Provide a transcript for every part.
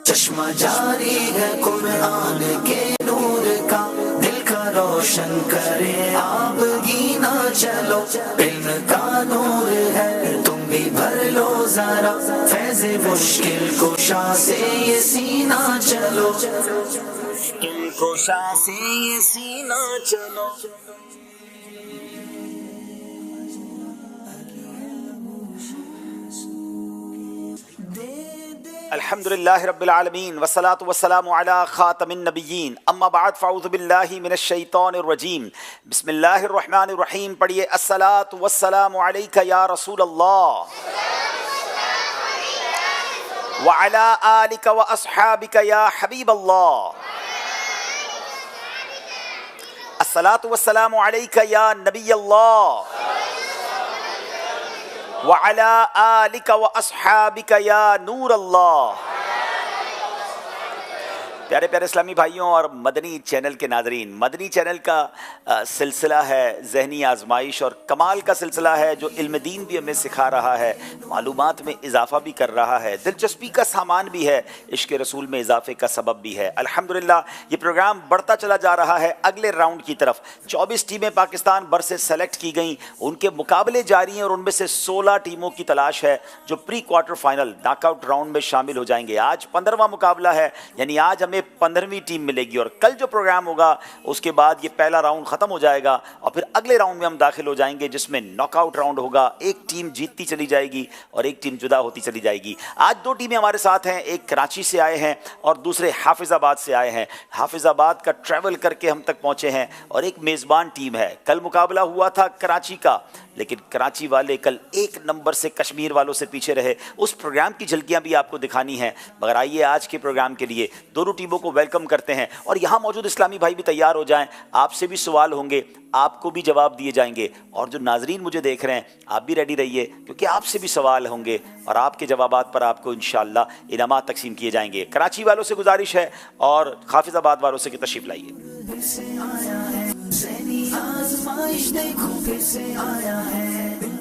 چشمہ جاری ہے قرآن کے نور کا، دل کا روشن کرے آپ گینا چلو، علم کا نور ہے تم بھی بھر لو ذرا، فیض مشکل کشا سے یہ سینہ چلو، مشکل کشا سے یہ سینہ چلو۔ الحمدللہ رب العالمین والصلاة والسلام علی خاتم النبیین، اما بعد فاعوذ باللہ من الشیطان الرجیم، بسم اللہ الرحمن الرحیم۔ پڑھیے الصلاة والسلام علیک یا رسول اللہ وعلی آلک واصحابک یا حبیب اللہ، الصلاة والسلام علیک یا نبی اللہ وعلی آلک واصحابک یا نور اللہ۔ پیارے پیارے اسلامی بھائیوں اور مدنی چینل کے ناظرین، مدنی چینل کا سلسلہ ہے ذہنی آزمائش، اور کمال کا سلسلہ ہے جو علم دین بھی ہمیں سکھا رہا ہے، معلومات میں اضافہ بھی کر رہا ہے، دلچسپی کا سامان بھی ہے، عشق رسول میں اضافے کا سبب بھی ہے۔ الحمدللہ یہ پروگرام بڑھتا چلا جا رہا ہے اگلے راؤنڈ کی طرف۔ 24 ٹیمیں پاکستان بھر سے سلیکٹ کی گئیں، ان کے مقابلے جاری ہیں، اور ان میں سے 16 ٹیموں کی تلاش ہے جو pre quarter final knockout round میں شامل ہو جائیں گے۔ آج 15واں مقابلہ ہے، یعنی آج ہمیں 15ویں ٹیم ملے گی، اور کل جو پروگرام ہوگا اس کے بعد یہ پہلا راؤنڈ ختم ہو جائے گا، اور پھر اگلے راؤنڈ میں ہم داخل ہو جائیں گے جس میں ناک آؤٹ راؤنڈ ہوگا۔ ایک ٹیم جیتتی چلی جائے گی اور ایک ٹیم جدا ہوتی چلی جائے گی۔ آج 2 ٹیمیں ہمارے ساتھ ہیں، ایک کراچی سے آئے ہیں اور دوسرے حافظ آباد سے آئے ہیں۔ حافظ آباد کا ٹریول کر کے ہم تک پہنچے ہیں، اور ایک میزبان ٹیم ہے۔ کل مقابلہ ہوا تھا کراچی کا، لیکن کراچی والے کل 1 نمبر سے کشمیر والوں سے پیچھے رہے۔ اس پروگرام کی جھلکیاں بھی آپ کو دکھانی ہیں، مگر آئیے آج کے پروگرام کے لیے دونوں ٹیموں کو ویلکم کرتے ہیں، اور یہاں موجود اسلامی بھائی بھی تیار ہو جائیں۔ آپ سے بھی سوال ہوں گے، آپ کو بھی جواب دیے جائیں گے، اور جو ناظرین مجھے دیکھ رہے ہیں آپ بھی ریڈی رہیے، کیونکہ آپ سے بھی سوال ہوں گے، اور آپ کے جوابات پر آپ کو انشاءاللہ انعامات تقسیم کیے جائیں گے۔ کراچی والوں سے گزارش ہے اور حافظ آباد والوں سے کہ تشریف لائیے۔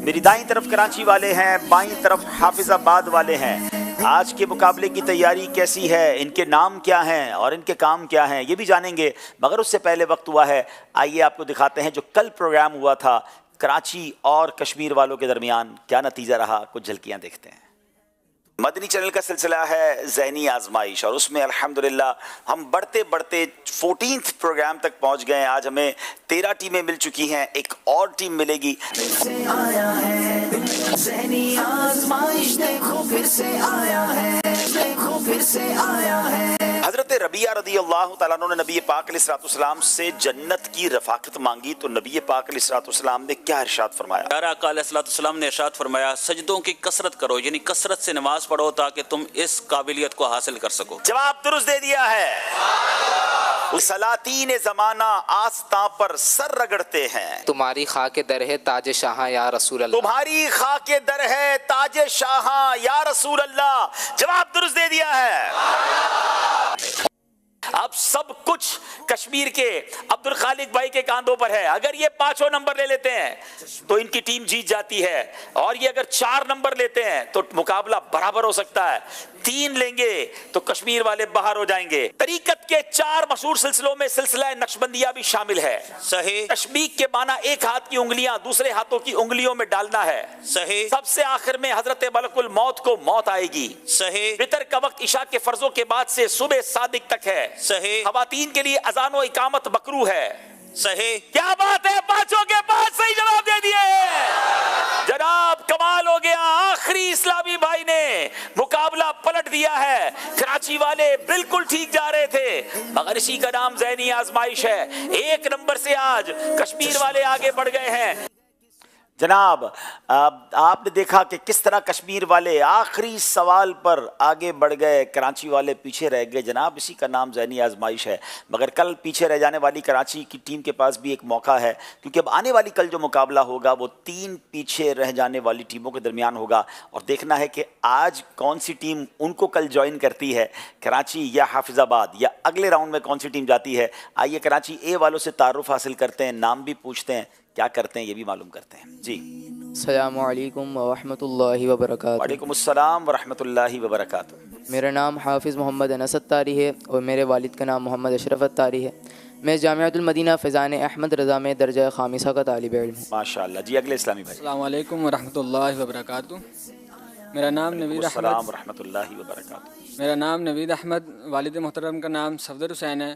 میری دائیں طرف کراچی والے ہیں، بائیں طرف حافظ آباد والے ہیں۔ آج کے مقابلے کی تیاری کیسی ہے، ان کے نام کیا ہیں اور ان کے کام کیا ہیں، یہ بھی جانیں گے، مگر اس سے پہلے وقت ہوا ہے، آئیے آپ کو دکھاتے ہیں جو کل پروگرام ہوا تھا کراچی اور کشمیر والوں کے درمیان کیا نتیجہ رہا، کچھ جھلکیاں دیکھتے ہیں۔ مدنی چینل کا سلسلہ ہے ذہنی آزمائش، اور اس میں الحمدللہ ہم بڑھتے بڑھتے 14th پروگرام تک پہنچ گئے ہیں۔ آج ہمیں 13 ٹیمیں مل چکی ہیں، ایک اور ٹیم ملے گی۔ ذہنی آزمائش دیکھو پھر سے آیا ہے، دیکھو پھر سے آیا ہے۔ حضرت ربیعہ رضی اللہ تعالیٰ عنہ نے نبی پاک علیہ الصلوۃ والسلام سے جنت کی رفاقت مانگی، تو نبی پاک علیہ الصلوۃ والسلام نے کیا ارشاد فرمایا؟ پیارا آقا علیہ الصلوۃ والسلام نے ارشاد فرمایا، سجدوں کی کثرت کرو، یعنی کثرت سے نماز پڑھو تاکہ تم اس قابلیت کو حاصل کر سکو۔ جواب درست دے دیا ہے۔ سلاطین زمانہ آستاں پر سر رگڑتے ہیں، تمہاری خاک در ہے تاج شاہاں یا رسول اللہ، تمہاری خاک در ہے تاج شاہاں یا رسول اللہ۔ جواب درست دے دیا ہے۔ اب سب کچھ کشمیر کے عبد الخالق بھائی کے کاندھوں پر ہے۔ اگر یہ 5 نمبر لے لیتے ہیں تو ان کی ٹیم جیت جاتی ہے، اور یہ اگر 4 نمبر لیتے ہیں تو مقابلہ برابر ہو سکتا ہے۔ 3 لیں گے تو کشمیر والے باہر ہو جائیں گے۔ طریقت کے 4 مشہور سلسلوں میں سلسلہ نقشبندیہ بھی شامل ہے۔ صحیح۔ تشبیک کے معنی ایک ہاتھ کی انگلیاں دوسرے ہاتھوں کی انگلیوں میں ڈالنا ہے۔ صحیح۔ سب سے آخر میں حضرت ملک الموت کو موت آئے گی۔ صحیح۔ وتر کا وقت عشاء کے فرضوں کے بعد سے صبح صادق تک ہے۔ صحیح۔ خواتین کے لیے اذان و اقامت مکروہ ہے۔ صحیح۔ کیا بات ہے، 5 کے 5 صحیح جواب دے دیے جناب، کمال ہو گیا۔ آخری اسلامی بھائی نے مقابلہ پلٹ دیا ہے۔ کراچی والے بالکل ٹھیک جا رہے تھے، مگر اسی کا نام ذہنی آزمائش ہے۔ 1 نمبر سے آج کشمیر والے آگے بڑھ گئے ہیں۔ جناب آپ نے دیکھا کہ کس طرح کشمیر والے آخری سوال پر آگے بڑھ گئے، کراچی والے پیچھے رہ گئے۔ جناب اسی کا نام ذہنی آزمائش ہے، مگر کل پیچھے رہ جانے والی کراچی کی ٹیم کے پاس بھی ایک موقع ہے، کیونکہ اب آنے والی کل جو مقابلہ ہوگا وہ 3 پیچھے رہ جانے والی ٹیموں کے درمیان ہوگا، اور دیکھنا ہے کہ آج کون سی ٹیم ان کو کل جوائن کرتی ہے، کراچی یا حافظ آباد، یا اگلے راؤنڈ میں کون سی ٹیم جاتی ہے۔ آئیے کراچی اے والوں سے تعارف حاصل کرتے ہیں، نام بھی پوچھتے ہیں، کیا کرتے ہیں یہ بھی معلوم کرتے ہیں۔ جی السلام علیکم ورحمۃ اللہ وبرکاتہ۔ وعلیکم السلام ورحمۃ اللہ وبرکاتہ۔ میرا نام حافظ محمد انس اتاری ہے اور میرے والد کا نام محمد اشرف اتاری ہے۔ میں جامعۃ المدینہ فیضان احمد رضا میں درجہ خامسہ کا طالب علم ہوں۔ ماشاء اللہ جی، اگلے اسلامی بھائی۔ السلام علیکم ورحمۃ اللہ وبرکاتہ۔ میرا نام نوید السلام احمد ورحمۃ اللہ وبرکاتہ۔ میرا نام نوید احمد، والد محترم کا نام صفدر حسین ہے۔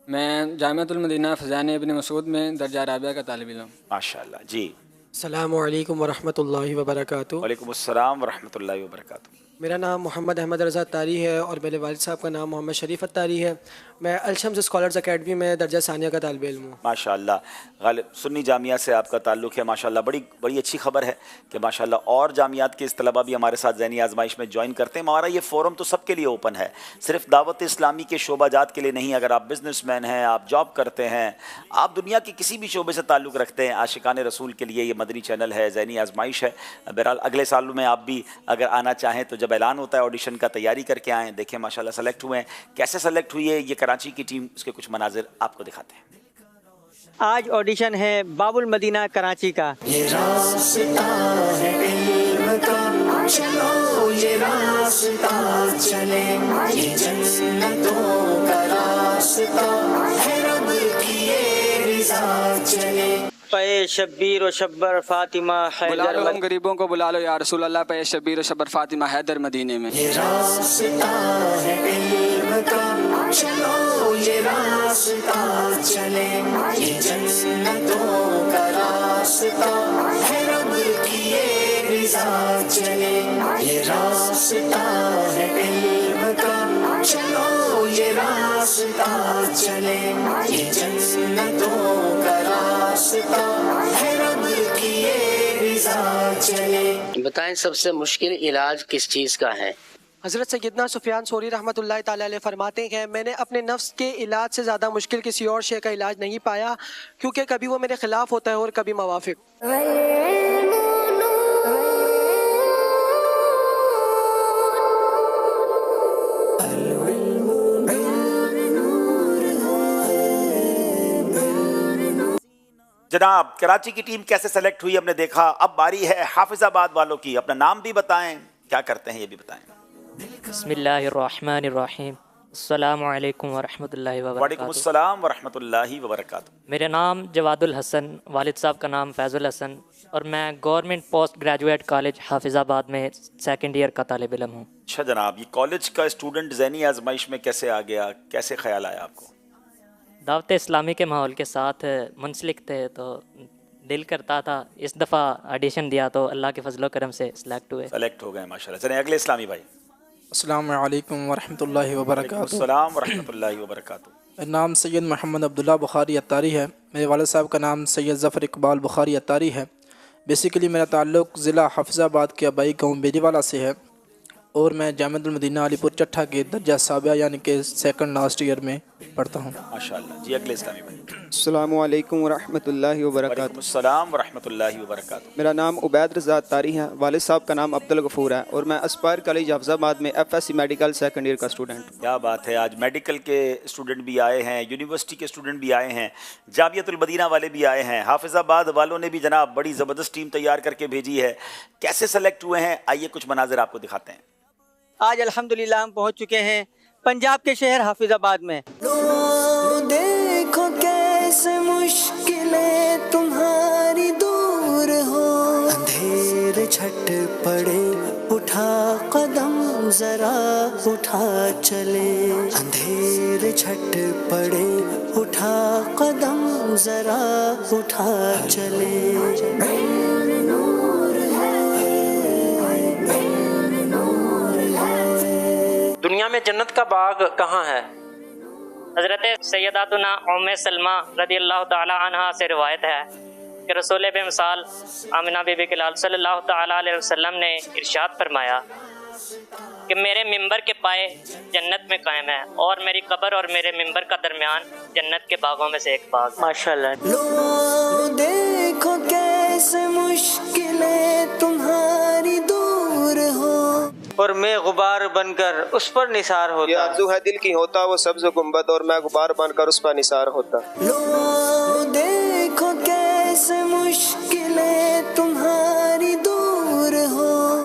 میں جامعۃ المدینہ فیضان ابن مسعود میں درجہ رابعہ کا طالب علم ہوں۔ ماشاء اللہ جی۔ السلام علیکم ورحمۃ اللہ وبرکاتہ۔ وعلیکم السلام ورحمۃ اللہ وبرکاتہ۔ میرا نام محمد احمد رضا اتاری ہے اور میرے والد صاحب کا نام محمد شریف اتاری ہے۔ میں الشمس اسکالرز اکیڈمی میں درجہ ثانیہ کا طالب علم ہوں۔ ماشاء اللہ، غالب سنی جامعہ سے آپ کا تعلق ہے، ماشاء اللہ بڑی اچھی خبر ہے کہ ماشاء اللہ اور جامعات کے اس طلباء بھی ہمارے ساتھ ذہنی آزمائش میں جوائن کرتے ہیں۔ ہمارا یہ فورم تو سب کے لیے اوپن ہے، صرف دعوت اسلامی کے شعبہ جات کے لیے نہیں۔ اگر آپ بزنس مین ہیں، آپ جاب کرتے ہیں، آپ دنیا کے کسی بھی شعبے سے تعلق رکھتے ہیں، عاشقان رسول کے لیے یہ مدنی چینل ہے، ذہنی آزمائش ہے۔ بہرحال اگلے سالوں میں آپ بھی اگر آنا چاہیں تو جب اعلان ہوتا ہے آڈیشن کا تیاری کر کے آئیں۔ دیکھیں ماشاء اللہ سلیکٹ ہوئے ہیں، کیسے سلیکٹ ہوئی ہے یہ کراچی کی ٹیم، اس کے کچھ مناظر آپ کو دکھاتے ہیں۔ آج آڈیشن ہے باب المدینہ کراچی کا۔ یہ راستہ ہے علم کا، چلو یہ راستہ چلے، یہ جنتوں کا راستہ ہے، رب کی یہ رضا چلے۔ پے شبیر و شبر فاطمہ بلا حیدر لو ہم غریبوں کو، بلا لو یا رسول اللہ، پہ شبیر و شبر فاطمہ حیدر مدینے میں۔ یہ راستہ ہے علم کا، چلو یہ راستہ چلے، یہ جنتوں کا راستہ ہے، رب کی یہ رضا چلے۔ یہ راستہ ہے علم کا، چلو یہ راستہ چلے، یہ جنتوں کا راستہ ہے، رب کی یہ رضا چلے۔ بتائیں سب سے مشکل علاج کس چیز کا ہے؟ حضرت سیدنا سفیان ثوری رحمۃ اللہ تعالی علیہ فرماتے ہیں میں نے اپنے نفس کے علاج سے زیادہ مشکل کسی اور شے کا علاج نہیں پایا، کیونکہ کبھی وہ میرے خلاف ہوتا ہے اور کبھی موافق۔ جناب کراچی کی ٹیم کیسے سلیکٹ ہوئی ہم نے دیکھا، اب باری ہے حافظ آباد والوں کی۔ اپنا نام بھی بتائیں، کیا کرتے ہیں یہ بھی بتائیں۔ بسم اللہ الرحمن الرحیم، السلام علیکم ورحمۃ اللہ وعلیکم وبرکاتہ۔ السلام ورحمۃ اللہ وبرکاتہ۔ میرا نام جواد الحسن، والد صاحب کا نام فیض الحسن، اور میں گورنمنٹ پوسٹ گریجویٹ کالج حافظ آباد میں سیکنڈ ایئر کا طالب علم ہوں۔ اچھا جناب، یہ کالج کا اسٹوڈنٹ ذہنی آزمائش میں کیسے آ گیا، کیسے خیال آیا آپ کو؟ دعوت اسلامی کے ماحول کے ساتھ منسلک تھے تو دل کرتا تھا، اس دفعہ آڈیشن دیا تو اللہ کے فضل و کرم سے سلیکٹ ہوئے۔ سلیکٹ ہو گئے ماشاء اللہ۔ چلیں اگلے اسلامی بھائی۔ السلام علیکم ورحمۃ اللہ وبرکاتہ۔ السلام ورحمۃ اللہ وبرکاتہ۔ میرا نام سید محمد عبداللہ بخاری اتاری ہے۔ میرے والد صاحب کا نام سید ظفر اقبال بخاری اتاری ہے۔ بیسیکلی میرا تعلق ضلع حافظ آباد کے آبائی گاؤں بیری والا سے ہے، اور میں جامعۃ المدینہ علی پور چٹھا کے درجہ سابعہ یعنی کہ سیکنڈ لاسٹ ایئر میں پڑھتا ہوں۔ ماشاءاللہ جی، اگلے اسلامی بھائی۔ السلام علیکم ورحمۃ اللہ وبرکاتہ۔ وعلیکم السلام ورحمۃ اللہ وبرکاتہ۔ میرا نام عبید رضا اتاری ہے، والد صاحب کا نام عبدالغفور ہے، اور میں اسپائر کالج حافظ آباد میں FSc میڈیکل سیکنڈ ایئر کا اسٹوڈنٹ ہوں۔ کیا بات ہے، آج میڈیکل کے اسٹوڈنٹ بھی آئے ہیں، یونیورسٹی کے اسٹوڈنٹ بھی آئے ہیں، جامعۃ المدینہ والے بھی آئے ہیں، حافظ آباد والوں نے بھی جناب بڑی زبردست ٹیم تیار کر کے بھیجی ہے۔ کیسے سلیکٹ ہوئے ہیں، آئیے کچھ مناظر آپ کو دکھاتے ہیں۔ آج الحمدللہ ہم پہنچ چکے ہیں پنجاب کے شہر حافظ آباد میں۔ دیکھو کیسے مشکلیں تمہاری دور ہو، اندھیر چھٹ پڑے اٹھا قدم ذرا اٹھا چلے، اندھیر چھٹ پڑے اٹھا قدم ذرا اٹھا چلے۔ دنیا میں جنت کا باغ کہاں ہے؟ حضرت سیداتنا ام سلمہ رضی اللہ تعالی عنہا سے روایت ہے کہ رسول بے مثال آمنہ بی بی کلال صلی اللہ تعالی علیہ وسلم نے ارشاد فرمایا کہ میرے ممبر کے پائے جنت میں قائم ہے، اور میری قبر اور میرے ممبر کا درمیان جنت کے باغوں میں سے ایک باغ۔ ماشاءاللہ۔ لو دیکھو کیسے مشکلیں تمہاری دور ہو، اور میں غبار بن کر اس پر نثار ہوتا۔ یہ آرزو ہے دل کی ہوتا وہ سبز گنبد، اور میں غبار بن کر اس پر نثار ہوتا۔ لو دیکھو کیسے مشکلیں تمہاری دور ہو۔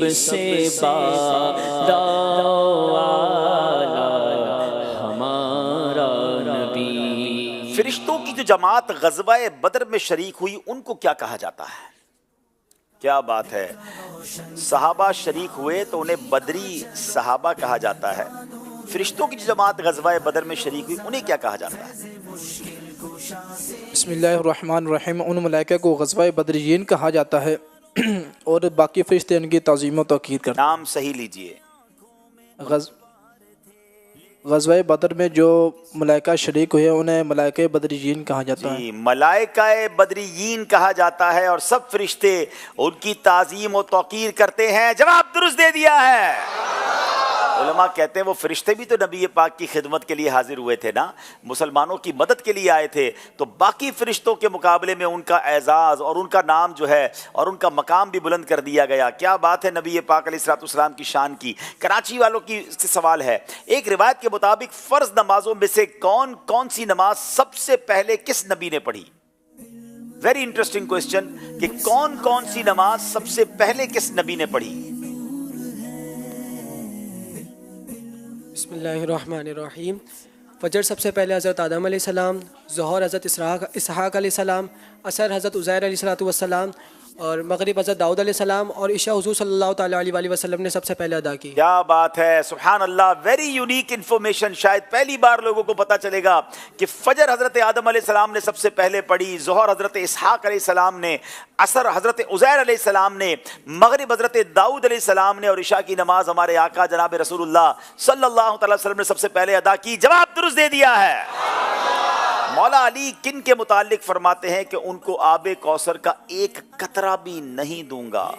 سب سے بالا ہمارا نبی. فرشتوں کی جو جماعت غزوہ بدر میں شریک ہوئی ان کو کیا کہا جاتا ہے؟ کیا بات ہے. صحابہ شریک ہوئے تو انہیں بدری صحابہ کہا جاتا ہے. فرشتوں کی جو جماعت غزوہ بدر میں شریک ہوئی انہیں کیا کہا جاتا ہے؟ بسم اللہ الرحمن الرحیم. ان ملائکہ کو غزوہ بدریین کہا جاتا ہے اور باقی فرشتے ان کی تعظیم و توقیر کرتے ہیں. نام صحیح لیجئے. غزوہ بدر میں جو ملائکہ شریک ہوئے انہیں ملائکہ بدریین کہا جاتا ہے. جی ملائکہ بدریین کہا جاتا ہے اور سب فرشتے ان کی تعظیم و توقیر کرتے ہیں. جواب درست دے دیا ہے. علماء کہتے ہیں وہ فرشتے بھی تو نبی پاک کی خدمت کے لیے حاضر ہوئے تھے نا, مسلمانوں کی مدد کے لیے آئے تھے, تو باقی فرشتوں کے مقابلے میں ان کا اعزاز اور ان کا نام جو ہے اور ان کا مقام بھی بلند کر دیا گیا. کیا بات ہے نبی پاک علیہ الصلوۃ والسلام کی شان کی. کراچی والوں کی سے سوال ہے, ایک روایت کے مطابق فرض نمازوں میں سے کون کون سی نماز سب سے پہلے کس نبی نے پڑھی؟ ویری انٹرسٹنگ کوسچن کہ کون کون سی نماز سب سے پہلے کس نبی نے پڑھی؟ بسم اللہ الرحمن الرحیم. فجر سب سے پہلے حضرت آدم علیہ السلام, ظہر حضرت اسحاق علیہ السلام, عصر حضرت عزیر علیہ السلام اور مغرب حضرت داؤد علیہ السلام اور عشاء حضور صلی اللہ تعالیٰ علیہ وسلم نے سب سے پہلے ادا کی. کیا بات ہے, سبحان اللہ. Very unique information. شاید پہلی بار لوگوں کو پتا چلے گا کہ فجر حضرت آدم علیہ السلام نے سب سے پہلے پڑھی, ظہر حضرت اسحاق علیہ السلام نے, عصر حضرت عزیر علیہ السلام نے, مغرب حضرت داؤد علیہ السلام نے اور عشاء کی نماز ہمارے آقا جناب رسول اللہ صلی اللہ تعالی وسلم نے سب سے پہلے ادا کی. جواب درست دے دیا ہے. مولا علی کن کے متعلق فرماتے ہیں کہ ان کو آب کوثر کا ایک قطرہ بھی نہیں دوں گا؟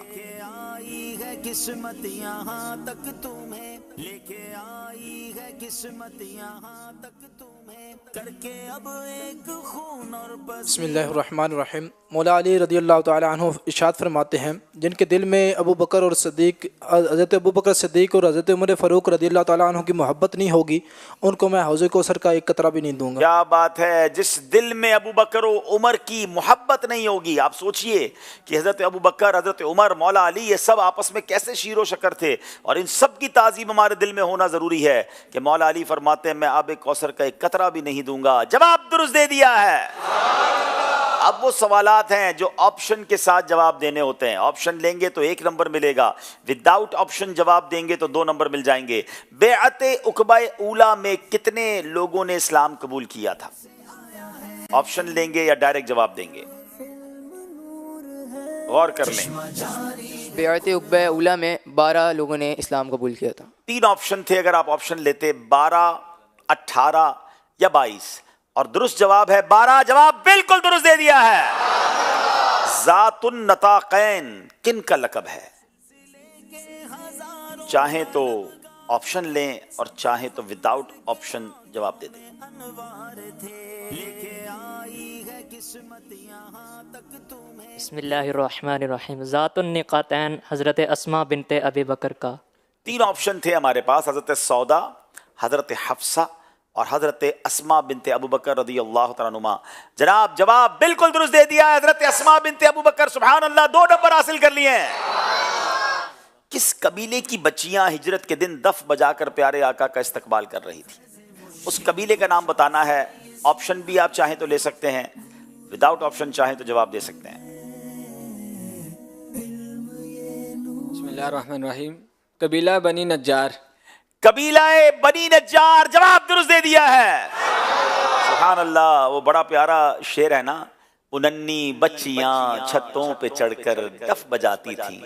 آئی ہے قسمت یہاں تک تمہیں, لے کے آئی ہے قسمت یہاں تک تمہیں, کر کے اب ایک خون اور بسم اللہ الرحمن الرحیم. مولا علی رضی اللہ تعالی عنہ ارشاد فرماتے ہیں جن کے دل میں ابو بکر اور صدیق, حضرت ابو بکر صدیق اور حضرت عمر فاروق رضی اللہ تعالی عنہ کی محبت نہیں ہوگی, ان کو میں حوض کوثر کا ایک قطرہ بھی نہیں دوں گا. کیا بات ہے. جس دل میں ابو بکر و عمر کی محبت نہیں ہوگی, آپ سوچئے کہ حضرت ابو بکر, حضرت عمر, مولا علی, یہ سب آپس میں کیسے شیر و شکر تھے, اور ان سب کی تعظیم ہمارے دل میں ہونا ضروری ہے. کہ مولا علی فرماتے ہیں میں آب کوثر کا ایک قطرہ بھی نہیں دوں گا. جواب درست دے دیا ہے. اب وہ سوالات ہیں جو آپشن کے ساتھ جواب دینے ہوتے ہیں. آپشن لیں گے تو 1 نمبر ملے گا, وداؤٹ آپشن جواب دیں گے تو 2 نمبر مل جائیں گے. بیعت عقبہ اولا میں کتنے لوگوں نے اسلام قبول کیا تھا؟ آپشن لیں گے یا ڈائریکٹ جواب دیں گے؟ غور کر لیں. بیعت عقبہ اولا میں 12 لوگوں نے اسلام قبول کیا تھا. 3 آپشن تھے, اگر آپ آپشن لیتے 12, 18 یا 22, اور درست جواب ہے 12. جواب بالکل درست دے دیا ہے. ذات النطاقین کن کا لقب ہے؟ چاہیں تو آپشن لیں اور چاہیں تو وداؤٹ آپشن جواب دے دیں. بسم اللہ الرحمن الرحیم. ذات النقاتین حضرت اسماء بنت ابی بکر کا. 3 آپشن تھے ہمارے پاس, حضرت سودا, حضرت حفصہ اور حضرت اسماء بنت ابو بکر رضی اللہ تعالیٰ عنہما. جناب جواب بالکل درست دے دیا ہے, حضرت اسماء بنت ابو بکر. سبحان اللہ, 2 نمبر حاصل کر لیے ہیں. کس قبیلے کی بچیاں ہجرت کے دن دف بجا کر پیارے آقا کا استقبال کر رہی تھی؟ اس قبیلے کا نام بتانا ہے. آپشن بھی آپ چاہیں تو لے سکتے ہیں, وداؤٹ آپشن چاہیں تو جواب دے سکتے ہیں. بسم اللہ الرحمن الرحیم. قبیلہ بنی نجار. قبیلہ بنی نجار. جواب درست دے دیا ہے. سبحان اللہ. وہ بڑا پیارا شعر ہے نا, اننی بچیاں چھتوں پہ چڑھ کر دف بجاتی تھیں,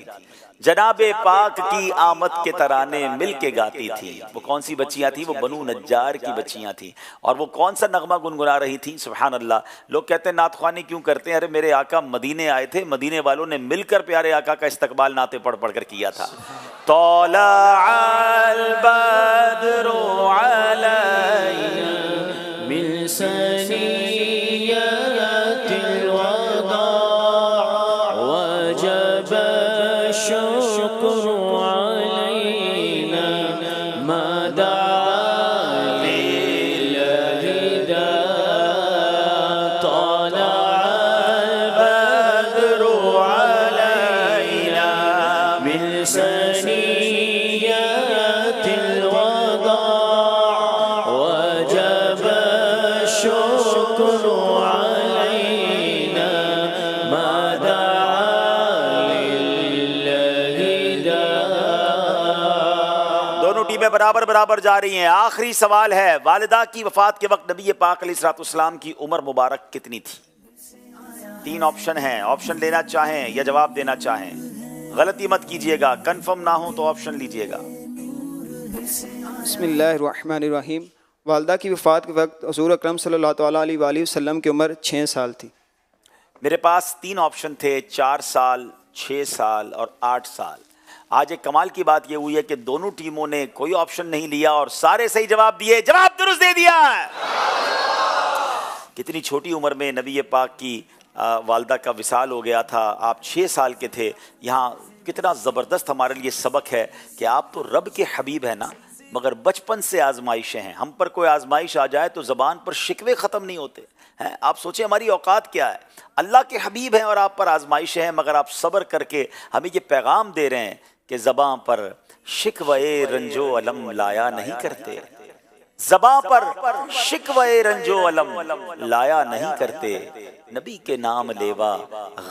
جناب پاک کی آمد کے ترانے مل کے گاتی تھیں. وہ کون سی بچیاں تھیں؟ وہ بنو نجار کی بچیاں تھیں. اور وہ کون سا نغمہ گنگنا رہی تھیں؟ سبحان اللہ. لوگ کہتے ہیں نعت خوانی کیوں کرتے ہیں؟ ارے میرے آقا مدینے آئے تھے, مدینے والوں نے مل کر پیارے آقا کا استقبال نعتیں پڑھ پڑھ کر کیا تھا. طلع البدر علینا من ثنیۃ الوداع وجب الشکر علینا ما دعا للہداء. طلع البدر علینا من ثنیۃ تحيات الوداع وجب الشكر علينا ما دعا لله داع. دونوں ٹیمیں برابر برابر جا رہی ہیں. آخری سوال ہے, والدہ کی وفات کے وقت نبی پاک علیہ الصلوۃ والسلام کی عمر مبارک کتنی تھی؟ 3 آپشن ہیں, آپشن لینا چاہیں یا جواب دینا چاہیں, غلطی مت کیجئے گا, کنفرم نہ ہو تو آپشن لیجئے گا. بسم اللہ الرحمن الرحیم. والدہ کی وفات کے وقت حضور اکرم صلی اللہ تعالیٰ علیہ وآلہ وسلم کی عمر 6 سال تھی. میرے پاس 3 آپشن تھے, 4 سال, 6 سال اور 8 سال. آج ایک کمال کی بات یہ ہوئی ہے کہ دونوں ٹیموں نے کوئی آپشن نہیں لیا اور سارے صحیح جواب دیے. جواب درست دے دیا. کتنی چھوٹی عمر میں نبی پاک کی والدہ کا وصال ہو گیا تھا. آپ 6 سال کے تھے. یہاں کتنا زبردست ہمارے لیے سبق ہے کہ آپ تو رب کے حبیب ہیں نا, مگر بچپن سے آزمائشیں ہیں. ہم پر کوئی آزمائش آ جائے تو زبان پر شکوے ختم نہیں ہوتے ہیں. آپ سوچیں ہماری اوقات کیا ہے. اللہ کے حبیب ہیں اور آپ پر آزمائشیں ہیں, مگر آپ صبر کر کے ہمیں یہ پیغام دے رہے ہیں کہ زبان پر شکوے رنج و علم لایا نہیں کرتے. زباں پر شکوے رنج و علم لایا نہیں کرتے. نبی کے نام لیوا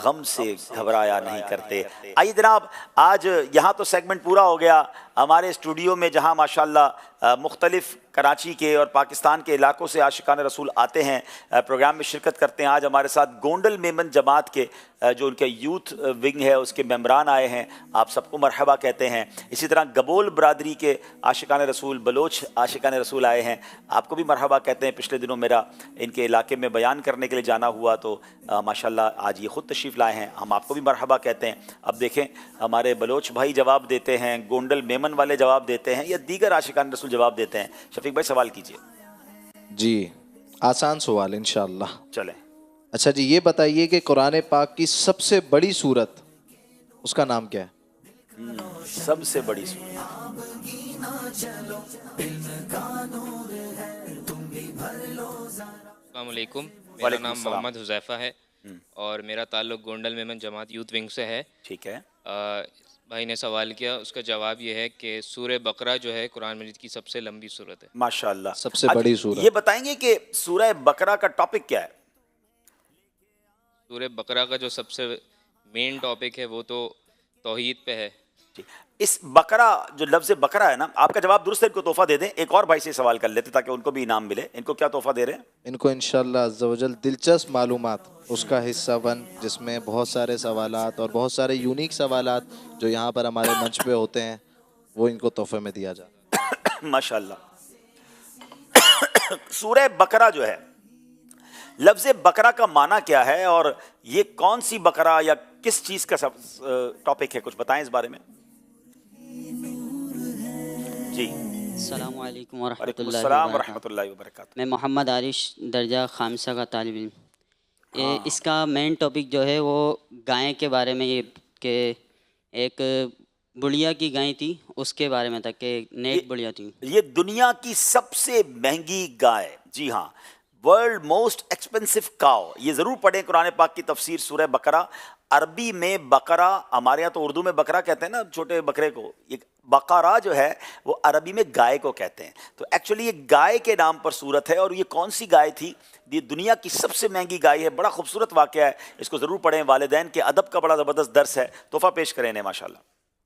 غم سے گھبرایا نہیں کرتے. آئیے جناب, آج یہاں تو سیگمنٹ پورا ہو گیا. ہمارے اسٹوڈیو میں جہاں ماشاءاللہ مختلف کراچی کے اور پاکستان کے علاقوں سے عاشقان رسول آتے ہیں, پروگرام میں شرکت کرتے ہیں. آج ہمارے ساتھ گونڈل میمن جماعت کے جو ان کے یوتھ ونگ ہے اس کے ممبران آئے ہیں. آپ سب کو مرحبا کہتے ہیں. اسی طرح گبول برادری کے عاشقان رسول, بلوچ عاشقان رسول آئے ہیں, آپ کو بھی مرحبا کہتے ہیں. پچھلے دنوں میرا ان کے علاقے میں بیان کرنے کے لیے جانا ہوا تو ماشاءاللہ آج یہ خود تشریف لائے ہیں. ہم آپ کو بھی مرحبا کہتے ہیں. اب دیکھیں ہمارے بلوچ بھائی جواب دیتے ہیں, گونڈل میمن والے جواب دیتے ہیں, یا دیگر عاشقان رسول جواب دیتے ہیں. شفیق بھائی سوال کیجئے. جی آسان سوال انشاءاللہ. چلیں. اچھا جی, یہ بتائیے کہ قرآن پاک کی سب سے بڑی سورت اس کا نام کیا ہے؟ سب سے بڑی سورت. السلام علیکم, میرا نام محمد حذیفہ ہے اور میرا تعلق گونڈل میمن جماعت یوتھ ونگ سے ہے. ٹھیک ہے. بھائی نے سوال کیا, اس کا جواب یہ ہے کہ سورہ بقرہ جو ہے قرآن مجید کی سب سے لمبی سورت ہے. ماشاءاللہ, سب سے بڑی سورت. یہ بتائیں گے کہ سورہ بقرہ کا ٹاپک کیا ہے؟ سورہ بقرہ کا جو سب سے مین ٹاپک ہے وہ تو توحید پہ ہے. اس بقرہ جو لفظ بقرہ ہے نا, آپ کا جواب درست ہے, ان کو تحفہ دے دیں. ایک اور بھائی سے سوال کر لیتے تاکہ ان کو بھی انعام ملے. ان کو کیا تحفہ دے رہے ہیں؟ ان کو انشاءاللہ عز و جل دلچسپ معلومات, اس کا حصہ 1 جس میں بہت سارے سوالات اور بہت سارے یونیک سوالات جو یہاں پر ہمارے منچ پہ ہوتے ہیں وہ ان کو تحفے میں دیا جاتا ہے. ماشاءاللہ. سورہ بقرہ جو ہے, لفظ بقرہ کا معنی کیا ہے اور یہ کون سی بقرہ یا کس چیز کا ٹاپک ہے؟ کچھ بتائیں اس بارے میں. جی السلام علیکم وعلیکم ورحمۃ السلام اللہ ورحمۃ اللہ وبرکاتہ. میں محمد عارش درجہ خامسہ کا طالب علم. اس کا مین ٹاپک جو ہے وہ گائے کے بارے میں, یہ کہ ایک بڑھیا کی گائے تھی اس کے بارے میں تھا کہ نیک بڑھیا تھی. یہ دنیا کی سب سے مہنگی گائے, جی ہاں, ورلڈ موسٹ ایکسپینسو کاؤ. یہ ضرور پڑھیں قرآن پاک کی تفسیر سورہ بقرہ. عربی میں بقرہ, ہمارے یہاں تو اردو میں بکرا کہتے ہیں نا چھوٹے بکرے کو, یہ بقرہ جو ہے وہ عربی میں گائے کو کہتے ہیں. تو ایکچولی یہ گائے کے نام پر صورت ہے. اور یہ کون سی گائے تھی؟ یہ دنیا کی سب سے مہنگی گائے ہے. بڑا خوبصورت واقعہ ہے, اس کو ضرور پڑھیں. والدین کے ادب کا بڑا زبردست درس ہے. تحفہ پیش کریں انہیں ماشاءاللہ.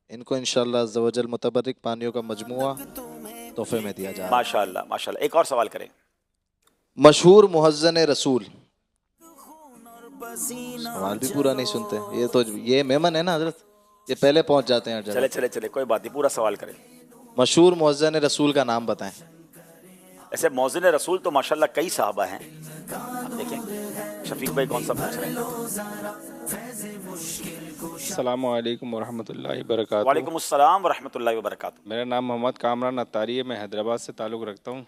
ان کو انشاءاللہ عز و جل متبرک پانیوں کا مجموعہ تحفے میں دیا جائے. ماشاءاللہ ماشاءاللہ. ایک اور سوال کریں. مشہور محزن رسول, سوال بھی پورا نہیں سنتے. یہ تو یہ میمن ہے نا حضرت, یہ پہلے پہنچ جاتے ہیں. چلے کوئی بات نہیں, پورا سوال کریں. مشہور محزن رسول کا نام بتائیں. ایسے محزن رسول تو ماشاءاللہ کئی صحابہ ہیں. آپ دیکھیں شفیق بھائی کون سا پوچھ رہے ہیں. السلام علیکم ورحمۃ اللہ وبرکاتہ. وعلیکم السلام ورحمۃ اللہ وبرکاتہ. میرا نام محمد کامران اتاری ہے, میں حیدرآباد سے تعلق رکھتا ہوں.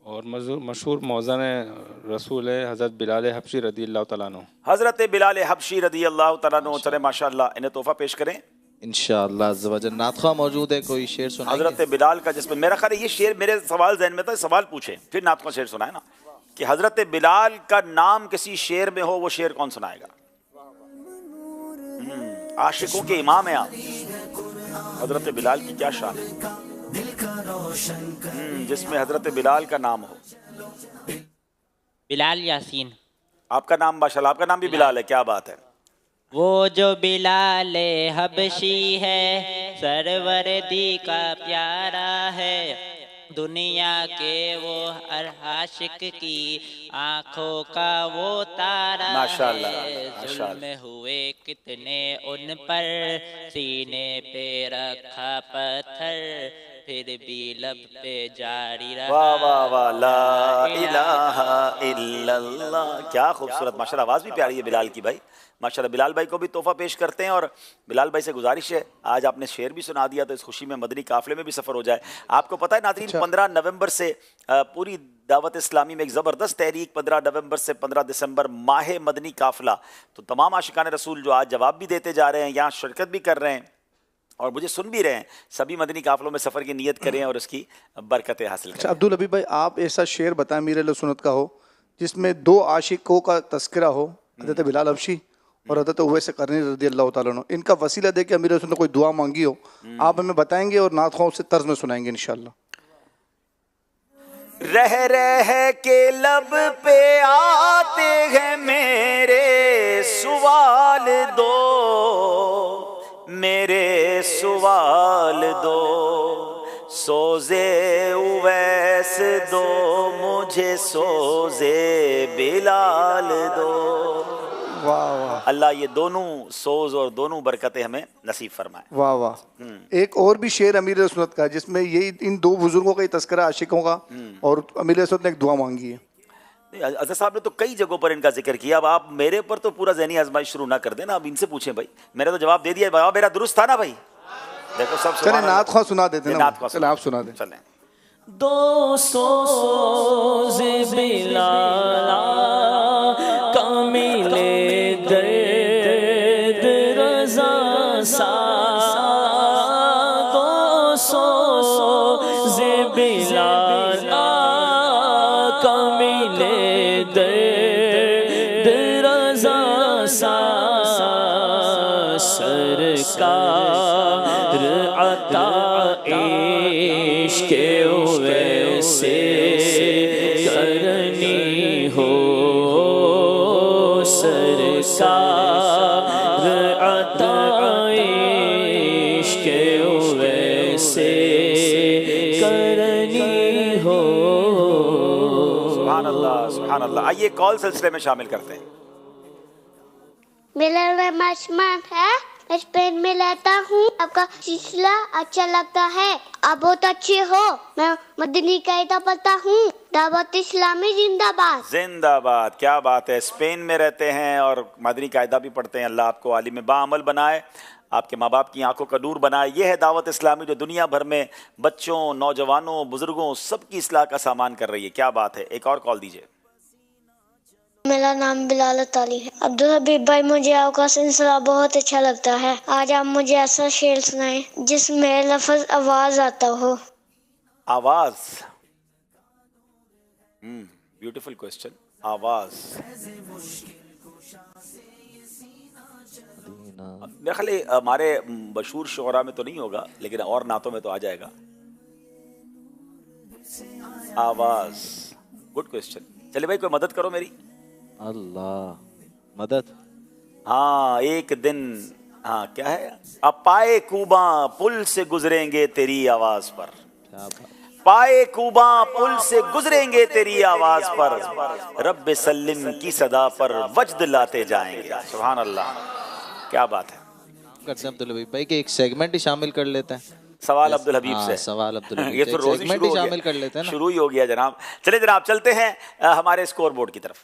اور مشہور موزن رسول ہے حضرت بلال حبشی رضی اللہ تعالیٰ عنہ. حضرت بلال حبشی رضی اللہ تعالیٰ عنہ. چلے ماشاءاللہ انہیں تحفہ پیش کریں. انشاءاللہ عز و جل. نعت خواہ موجود ہے, کوئی شعر سنائیں گے؟ حضرت بلال کا, جس میں میرا خیال ہے یہ شعر میرے سوال ذہن میں تھا, سوال پوچھیں پھر نعت خواہ شعر سنائے نا, کہ حضرت بلال کا نام کسی شعر میں ہو, وہ شعر کون سنائے گا؟ عاشقوں کے امام ہیں آپ. حضرت بلال کی کیا شان ہے جس میں حضرت بلال کا نام ہو؟ بلال یاسین. آپ کا نام ماشاءاللہ، آپ کا نام بھی بلال ہے، کیا بات ہے. وہ جو بلال حبشی ہے سروردی کا پیارا ہے، دنیا کے وہ ہر عاشق کی آنکھوں کا وہ تارا ہے. ظلم ہوئے کتنے ان پر، سینے پہ رکھا پتھر، پھر بھی لب پہ جاری رہا. واہ واہ واہ، لا الہ الا اللہ. کیا خوبصورت، ماشاءاللہ آواز بھی پیاری ہے بلال کی بھائی ماشاءاللہ. بلال بھائی کو بھی تحفہ پیش کرتے ہیں، اور بلال بھائی سے گزارش ہے آج آپ نے شعر بھی سنا دیا تو اس خوشی میں مدنی قافلے میں بھی سفر ہو جائے. آپ کو پتہ ہے ناظرین 15 نومبر سے پوری دعوت اسلامی میں ایک زبردست تحریک، 15 نومبر سے 15 دسمبر ماہ مدنی قافلہ. تو تمام عاشقان رسول جو آج جواب بھی دیتے جا رہے ہیں، یہاں شرکت بھی کر رہے ہیں اور مجھے سن بھی رہے ہیں، سبھی مدنی قافلوں میں سفر کی نیت کریں اور اس کی برکتیں حاصل کریں. عبدالحبیب بھائی آپ ایسا شعر بتائیں میر اہل سنت کا ہو جس میں دو عاشقوں کا تذکرہ ہو، حضرت بلال حبشی اور حضرت اویس قرنی رضی اللہ تعالیٰ عنہ. ان کا وسیلہ دے کے امیر اہل سنت نے کوئی دعا مانگی ہو، آپ ہمیں بتائیں گے اور نعت خواہوں سے طرز میں سنائیں گے انشاءاللہ. رہ رہ کے لب پہ آتے ہیں میرے سوال دو، میرے سوال دو، سوزے اویس دو، مجھے سوزے بلال دو. واہ واہ، اللہ یہ دونوں سوز اور دونوں برکتیں ہمیں نصیب فرمائے. واہ واہ. ایک اور بھی شعر امیر اہل سنت کا جس میں یہی ان دو بزرگوں کا ہی تذکرہ عاشقوں کا، اور امیر اہل سنت نے ایک دعا مانگی ہے. اظہر صاحب نے تو کئی جگہوں پر ان کا ذکر کیا. اب آپ میرے پر تو پورا ذہنی آزمائش شروع نہ کر دینا، اب ان سے پوچھیں بھائی. میں نے تو جواب دے دیا، بابا میرا درست تھا نا بھائی. دیکھو سب چلیں نعت خواہ سنا دیتے ہیں، چلیں آپ سنا دیں. چلیں. دو سوز بلال کا ملے درد رضا سا، دو سوز بلال کا ملے درد رضا سا، سرکار عطا عشق ویسے کرنی ہو، سرکار عطا عشق ویسے کرنی ہو. سبحان اللہ سبحان اللہ. آئیے کال سلسلے میں شامل کرتے ہیں. میرا نام آسمان ہے، میں اسپین میں رہتا ہوں. آپ کا سلسلہ اچھا لگتا ہے، آپ بہت اچھے ہو. میں مدنی قاعدہ پڑھتا ہوں. دعوت اسلامی زندہ باد. زندہ باد. کیا بات ہے، اسپین میں رہتے ہیں اور مدنی قاعدہ بھی پڑھتے ہیں. اللہ آپ کو عالم باعمل بنائے، آپ کے ماں باپ کی آنکھوں کا نور بنائے. یہ ہے دعوت اسلامی جو دنیا بھر میں بچوں، نوجوانوں، بزرگوں سب کی اصلاح کا سامان کر رہی ہے. کیا بات ہے. ایک اور کال دیجیے. میرا نام بلال تالی ہے. عبدالحبیب بھائی مجھے آپ کا سلسلہ بہت اچھا لگتا ہے. آج آپ مجھے ایسا شعر سنائیں جس میں لفظ آواز آتا ہو. آواز. Beautiful question. آواز. میرا خیال ہے ہمارے مشہور شعراء میں تو نہیں ہوگا لیکن اور نعتوں میں تو آ جائے گا. آواز. Good question. چلے بھائی کوئی مدد کرو میری. اللہ مدد. ہاں ایک دن، ہاں کیا ہے، اب پائے کوباں پل سے گزریں گے تیری آواز پر، پائے کوباں پل سے گزریں گے تیری آواز پر، رب سلم کی صدا پر وجد لاتے جائیں گے. سبحان اللہ. کیا بات ہے. کرتے ہیں عبدالحبیب بھائی کہ ایک سیگمنٹ ہی شامل کر لیتے ہیں. سوال عبدالحبیب سے. سوال عبدالحبیب یہ تو روز سیگمنٹ ہی شامل کر لیتے ہیں نا. شروع ہی ہو گیا جناب. چلے جناب چلتے ہیں ہمارے اسکور بورڈ کی طرف.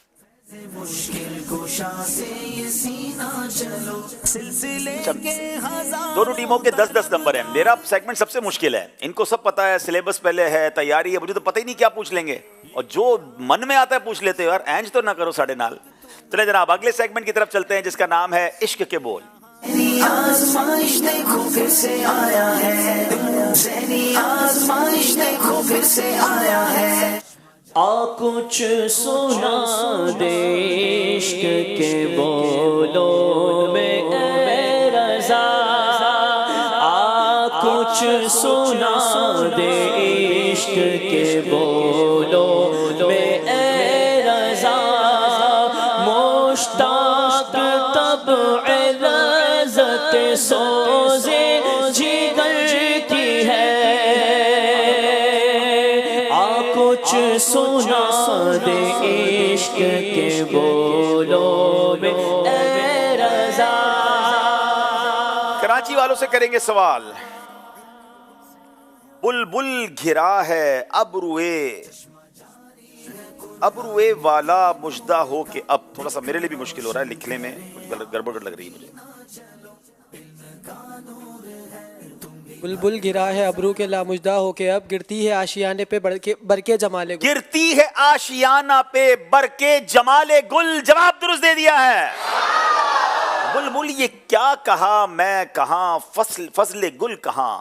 دونوں ٹیموں کے 10-10 نمبر ہیں. میرا سیگمنٹ سب سے مشکل ہے. ان کو سب پتا ہے، سلیبس پہلے ہے، تیاری ہے. مجھے تو پتہ ہی نہیں کیا پوچھ لیں گے، اور جو من میں آتا ہے پوچھ لیتے ہو یار. اینج تو نہ کرو ساڑھے نال. چلے جناب اگلے سیگمنٹ کی طرف چلتے ہیں جس کا نام ہے عشق کے بول. آزمائش دیکھو پھر سے آیا ہے، ذہنی آزمائش دیکھو پھر سے آیا ہے. کچھ سنا دے عشق کے بولوں میں اے رضا، کچھ سنا دے عشق کے بولو میں اے رضا مشتاق طبع لذت سوزے جگر کی ہے کچھ سنا دے عشق کے بولو میں اے رضا. کراچی والوں سے کریں گے سوال. بلبل گھرا ہے ابروئے والا مجدہ ہو کہ اب. تھوڑا سا میرے لیے بھی مشکل ہو رہا ہے لکھنے میں, کچھ گڑبڑ لگ رہی ہے مجھے. بلبل گرا ہے ابرو کے لامجدہ ہو کے اب گرتی ہے آشیانے پہ برکے جمال گل. گرتی ہے آشیانہ پہ برکے جمال گل. جواب درست دے دیا ہے. بلبل یہ کیا کہا میں کہاں فضل گل کہاں.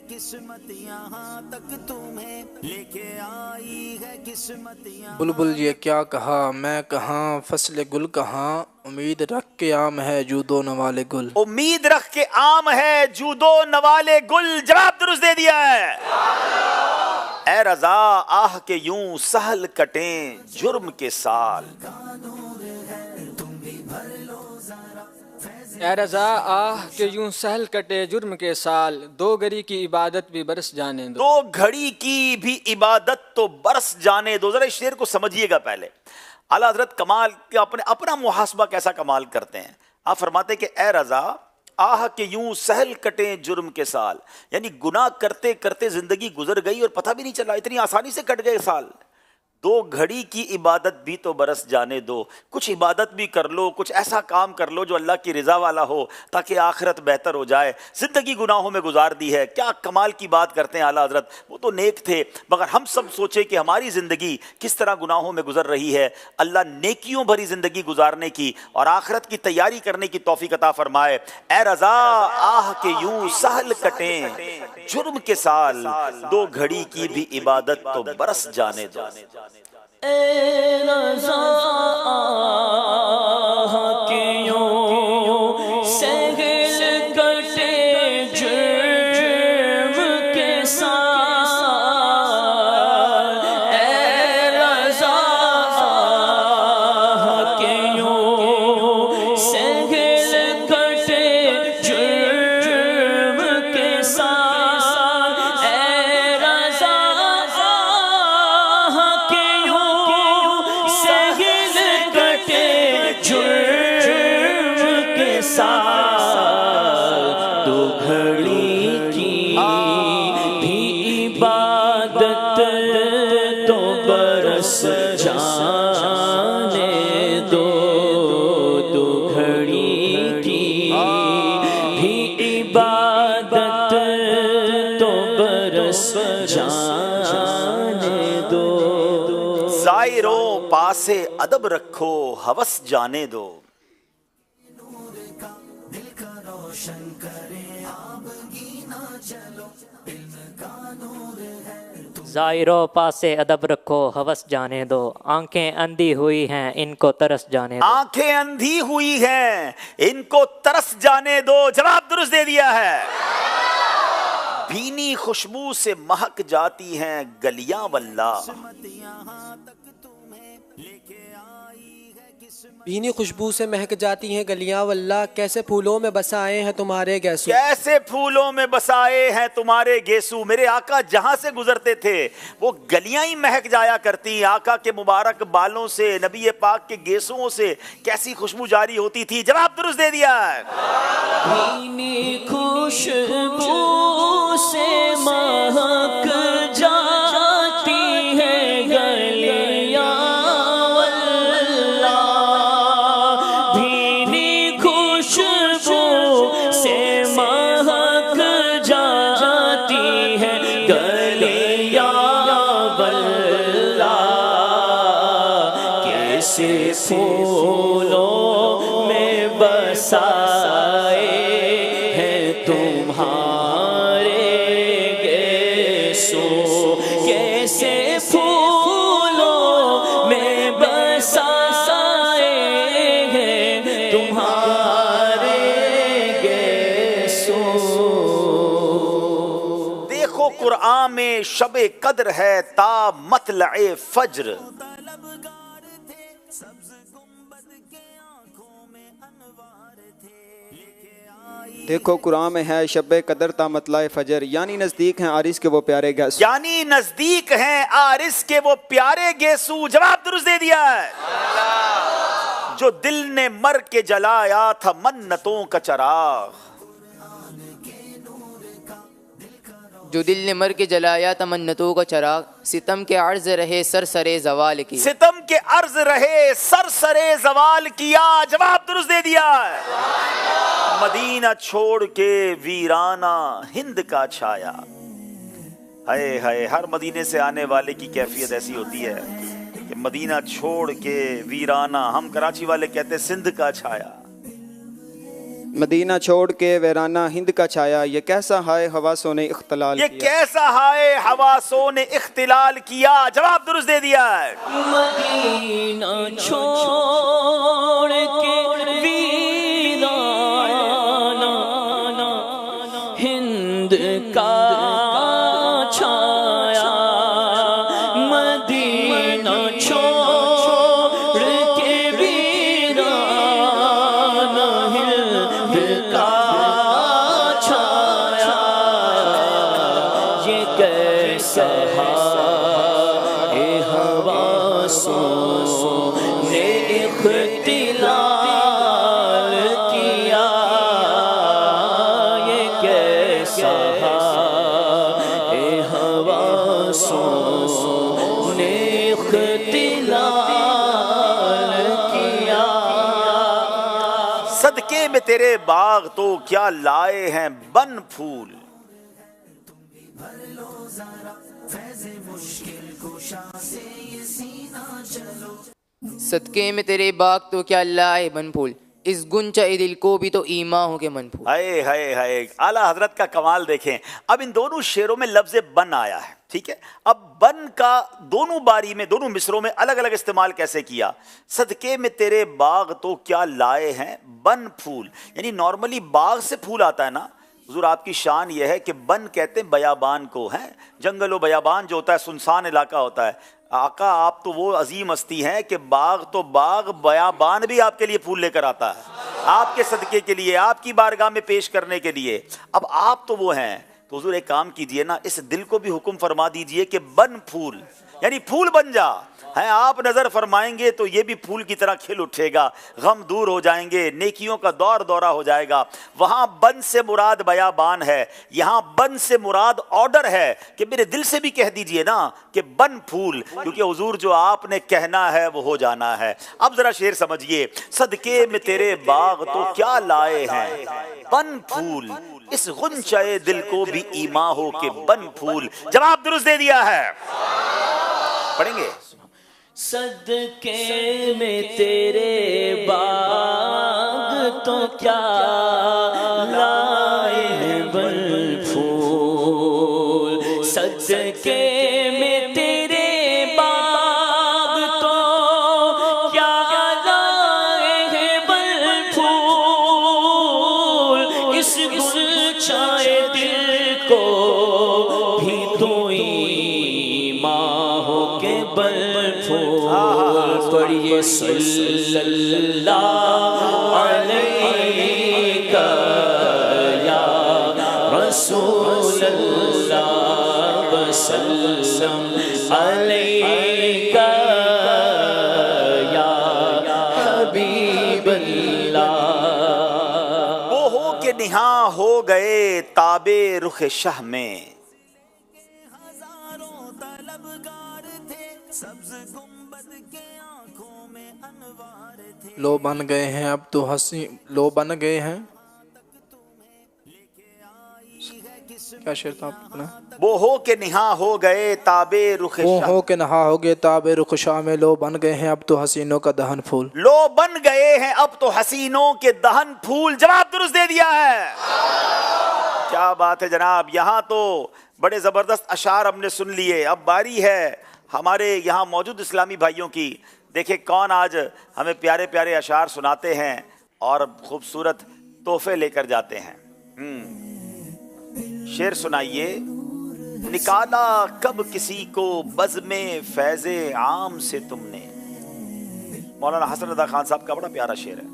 قسمت یہاں تک تمہیں لے کے آئی ہے قسمت یہاں. بلبل یہ کیا کہا میں کہاں فصل گل کہاں امید رکھ کے عام ہے جود و نوال گل. امید رکھ کے عام ہے جود و نوال گل. جواب درست دے دیا ہے. اے رضا آہ کے یوں سہل کٹیں جرم کے سال. اے رضا آہ کہ یوں سہل کٹے جرم کے سال دو گھڑی کی عبادت بھی برس جانے دو. دو گھڑی کی بھی عبادت تو برس جانے دو. ذرا اس شعر کو سمجھیے گا پہلے. اعلیٰ حضرت کمال کے اپنا محاسبہ کیسا کمال کرتے ہیں. آپ فرماتے ہیں کہ اے رضا آہ کہ یوں سہل کٹیں جرم کے سال, یعنی گناہ کرتے کرتے زندگی گزر گئی اور پتہ بھی نہیں چلا, اتنی آسانی سے کٹ گئے سال. دو گھڑی کی عبادت بھی تو برس جانے دو. کچھ عبادت بھی کر لو, کچھ ایسا کام کر لو جو اللہ کی رضا والا ہو تاکہ آخرت بہتر ہو جائے. زندگی گناہوں میں گزار دی ہے. کیا کمال کی بات کرتے ہیں اعلیٰ حضرت. وہ تو نیک تھے, مگر ہم سب سوچے کہ ہماری زندگی کس طرح گناہوں میں گزر رہی ہے. اللہ نیکیوں بھری زندگی گزارنے کی اور آخرت کی تیاری کرنے کی توفیق عطا فرمائے. اے رضا آہ کہ یوں سہل کٹیں جرم کے سال دو گھڑی کی بھی عبادت تو برس جانے دو. اے رضا آہ کہ یوں سہل کٹے جرم کے سال. اے رضا آہ کہ یوں سہل کٹے جرم کے سال. اے رضا آہ کہ جرم کے ساتھ دو گھڑی کی بھی عبادت تو برس جانے دو. دو گھڑی کی بھی عبادت تو برس جانے دو. زائروں پاسے ادب رکھو ہوس جانے دو. زائروں پاسے ادب رکھو ہوس جانے دو. آنکھیں اندھی ہوئی ہیں ان کو ترس جانے دو. آنکھیں اندھی ہوئی ہیں ان کو ترس جانے دو. جواب درست دے دیا ہے. بھینی خوشبو سے مہک جاتی ہیں گلیاں واللہ. بھینی خوشبو سے مہک جاتی ہیں گلیاں واللہ. کیسے پھولوں میں بسائے ہیں تمہارے گیسو. کیسے پھولوں میں بسائے ہیں تمہارے گیسو. میرے آقا جہاں سے گزرتے تھے وہ گلیاں ہی مہک جایا کرتی. آقا کے مبارک بالوں سے, نبی پاک کے گیسوں سے کیسی خوشبو جاری ہوتی تھی. جواب درست دے دیا ہے. بھینی خوشبو سے مہک جاتی ہے گلیاں واللہ. بھینی خوشبو سے مہک جاتی ہے گلیاں واللہ. کیسے پھولوں میں بسائے ہیں تمہارے گیسو. کیسے پھولوں میں بسائے ہیں تمہارے گیسو. دیکھو قرآن میں شب قدر ہے تا مطلع فجر. دیکھو قرآن میں ہے شب قدر تا مطلع فجر، یعنی نزدیک ہیں عارس کے وہ پیارے گیسو. یعنی نزدیک ہیں عارس کے وہ پیارے گیسو. جواب درست دے دیا ہے. جو دل نے مر کے جلایا تھا منتوں کا چراغ. جو دل نے مر کے جلایا تھا منتوں کا چراغ، ستم کے عرض رہے سرسرے زوال کی. ستم کے عرض رہے سرسرے زوال کیا. جواب درست دے دیا ہے. مدینہ چھوڑ کے ویرانہ ہند کا چھایا. ہائے ہائے، ہر مدینے سے آنے والے کی کیفیت ایسی ہوتی ہے کہ مدینہ چھوڑ کے ویرانہ، ہم کراچی والے کہتے سندھ کا چھایا. مدینہ چھوڑ کے ویرانہ ہند کا چھایا، یہ کیسا ہائے حواسوں نے اختلال کیا. یہ کیسا ہائے حواسوں نے اختلال کیا. جواب درست دے دیا ہے. مدینہ چھوڑ کے ویرانہ ہند کا چھایا. مدینہ چھوڑ کے ویرانہ ہند کا چھایا. یہ کیسا ہے حواسوں نے اختلال کیا. یہ کیسا ہے حواسوں نے اختلال کیا. صدقے میں تیرے باغ تو کیا لائے ہیں بن پھول. صدقے میں تیرے باغ تو کیا لائے بن پھول، اس گنچہ دل کو بھی تو ایماں ہو کے من پھول. ہائے ہائے ہائے، اعلیٰ حضرت کا کمال دیکھیں. اب ان دونوں شعروں میں لفظ بن آیا ہے، ٹھیک ہے. اب بن کا دونوں باری میں، دونوں مصروں میں الگ الگ استعمال کیسے کیا. صدقے میں تیرے باغ تو کیا لائے ہیں بن پھول، یعنی نارملی باغ سے پھول آتا ہے نا. حضور آپ کی شان یہ ہے کہ بن کہتے ہیں بیابان کو، ہیں جنگل و بیابان جو ہوتا ہے، سنسان علاقہ ہوتا ہے. آقا آپ تو وہ عظیم ہستی ہیں کہ باغ تو باغ، بیابان بھی آپ کے لیے پھول لے کر آتا ہے، آپ کے صدقے کے لیے، آپ کی بارگاہ میں پیش کرنے کے لیے. اب آپ تو وہ ہیں، تو حضور ایک کام کیجئے نا، اس دل کو بھی حکم فرما دیجئے کہ بن پھول، یعنی پھول بن جا. ہیں آپ نظر فرمائیں گے تو یہ بھی پھول کی طرح کھل اٹھے گا، غم دور ہو جائیں گے، نیکیوں کا دور دورہ ہو جائے گا. وہاں بن سے مراد بیابان ہے، یہاں بن سے مراد آرڈر ہے کہ میرے دل سے بھی کہہ دیجئے نا کہ بن پھول، کیونکہ حضور جو آپ نے کہنا ہے وہ ہو جانا ہے. اب ذرا شعر سمجھیے. صدقے میں تیرے باغ تو کیا لائے ہیں بن پھول، اس غنچہ دل کو بھی ایماں ہو کے بن پھول. جواب درست دے دیا ہے. پڑھیں گے. صدقے میں تیرے باغ تو کیا لائے ہیں بن پھول. صدقے میں تیرے باغ تو کیا لائے ہیں بن پھول. اس گلچائے دل کو بھی تو ایماں ہو کے بن پڑھیے. صلی اللہ علیہ یا رسول اللہ وسلم علیہ یا حبیب اللہ. وہ ہو کہ نہاں ہو گئے تابے رخ شہ میں، لو بن گئے ہیں اب تو ہنسی، لو بن گئے ہیں. کیا شعر تھا آپ نے؟ وہ ہو کہ نہاں ہو گئے تابے رخ وہ شاہ، ہو کہ نہا ہو گئے تاب رخ شاہ میں، لو بن گئے ہیں اب تو حسینوں کا دہن پھول. لو بن گئے ہیں اب تو حسینوں کے دہن پھول. جواب درست دے دیا ہے. کیا بات ہے جناب. یہاں تو بڑے زبردست اشعار ہم نے سن لیے. اب باری ہے ہمارے یہاں موجود اسلامی بھائیوں کی. دیکھیں کون آج ہمیں پیارے پیارے اشعار سناتے ہیں اور خوبصورت تحفے لے کر جاتے ہیں. شعر سنائیے. نکالا کب کسی کو بزم فیض عام سے تم نے. مولانا حسن رضا خان صاحب کا بڑا پیارا شعر ہے.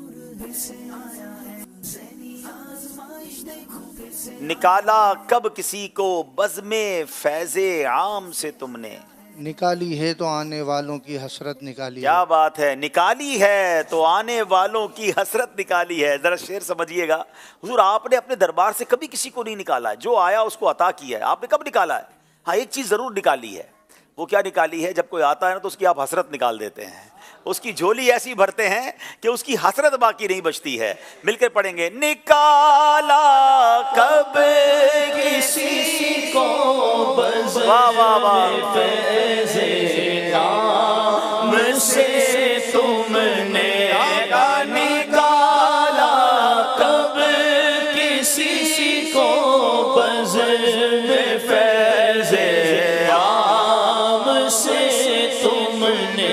نکالا کب کسی کو بزم فیض عام سے تم نے. نکالی ہے تو آنے والوں کی حسرت نکالی. کیا بات ہے. نکالی ہے تو آنے والوں کی حسرت نکالی ہے. ذرا شعر سمجھیے گا. حضور آپ نے اپنے دربار سے کبھی کسی کو نہیں نکالا. جو آیا اس کو عطا کیا ہے. آپ نے کب نکالا ہے؟ ہاں ایک چیز ضرور نکالی ہے. وہ کیا نکالی ہے؟ جب کوئی آتا ہے نا تو اس کی آپ حسرت نکال دیتے ہیں. اس کی جھولی ایسی بھرتے ہیں کہ اس کی حسرت باقی نہیں بچتی ہے. مل کر پڑھیں گے. نکالا کب کسی کو بزم فیض عام سے تم نے. نکالا کب کسی کو بزم فیض عام سے تم نے.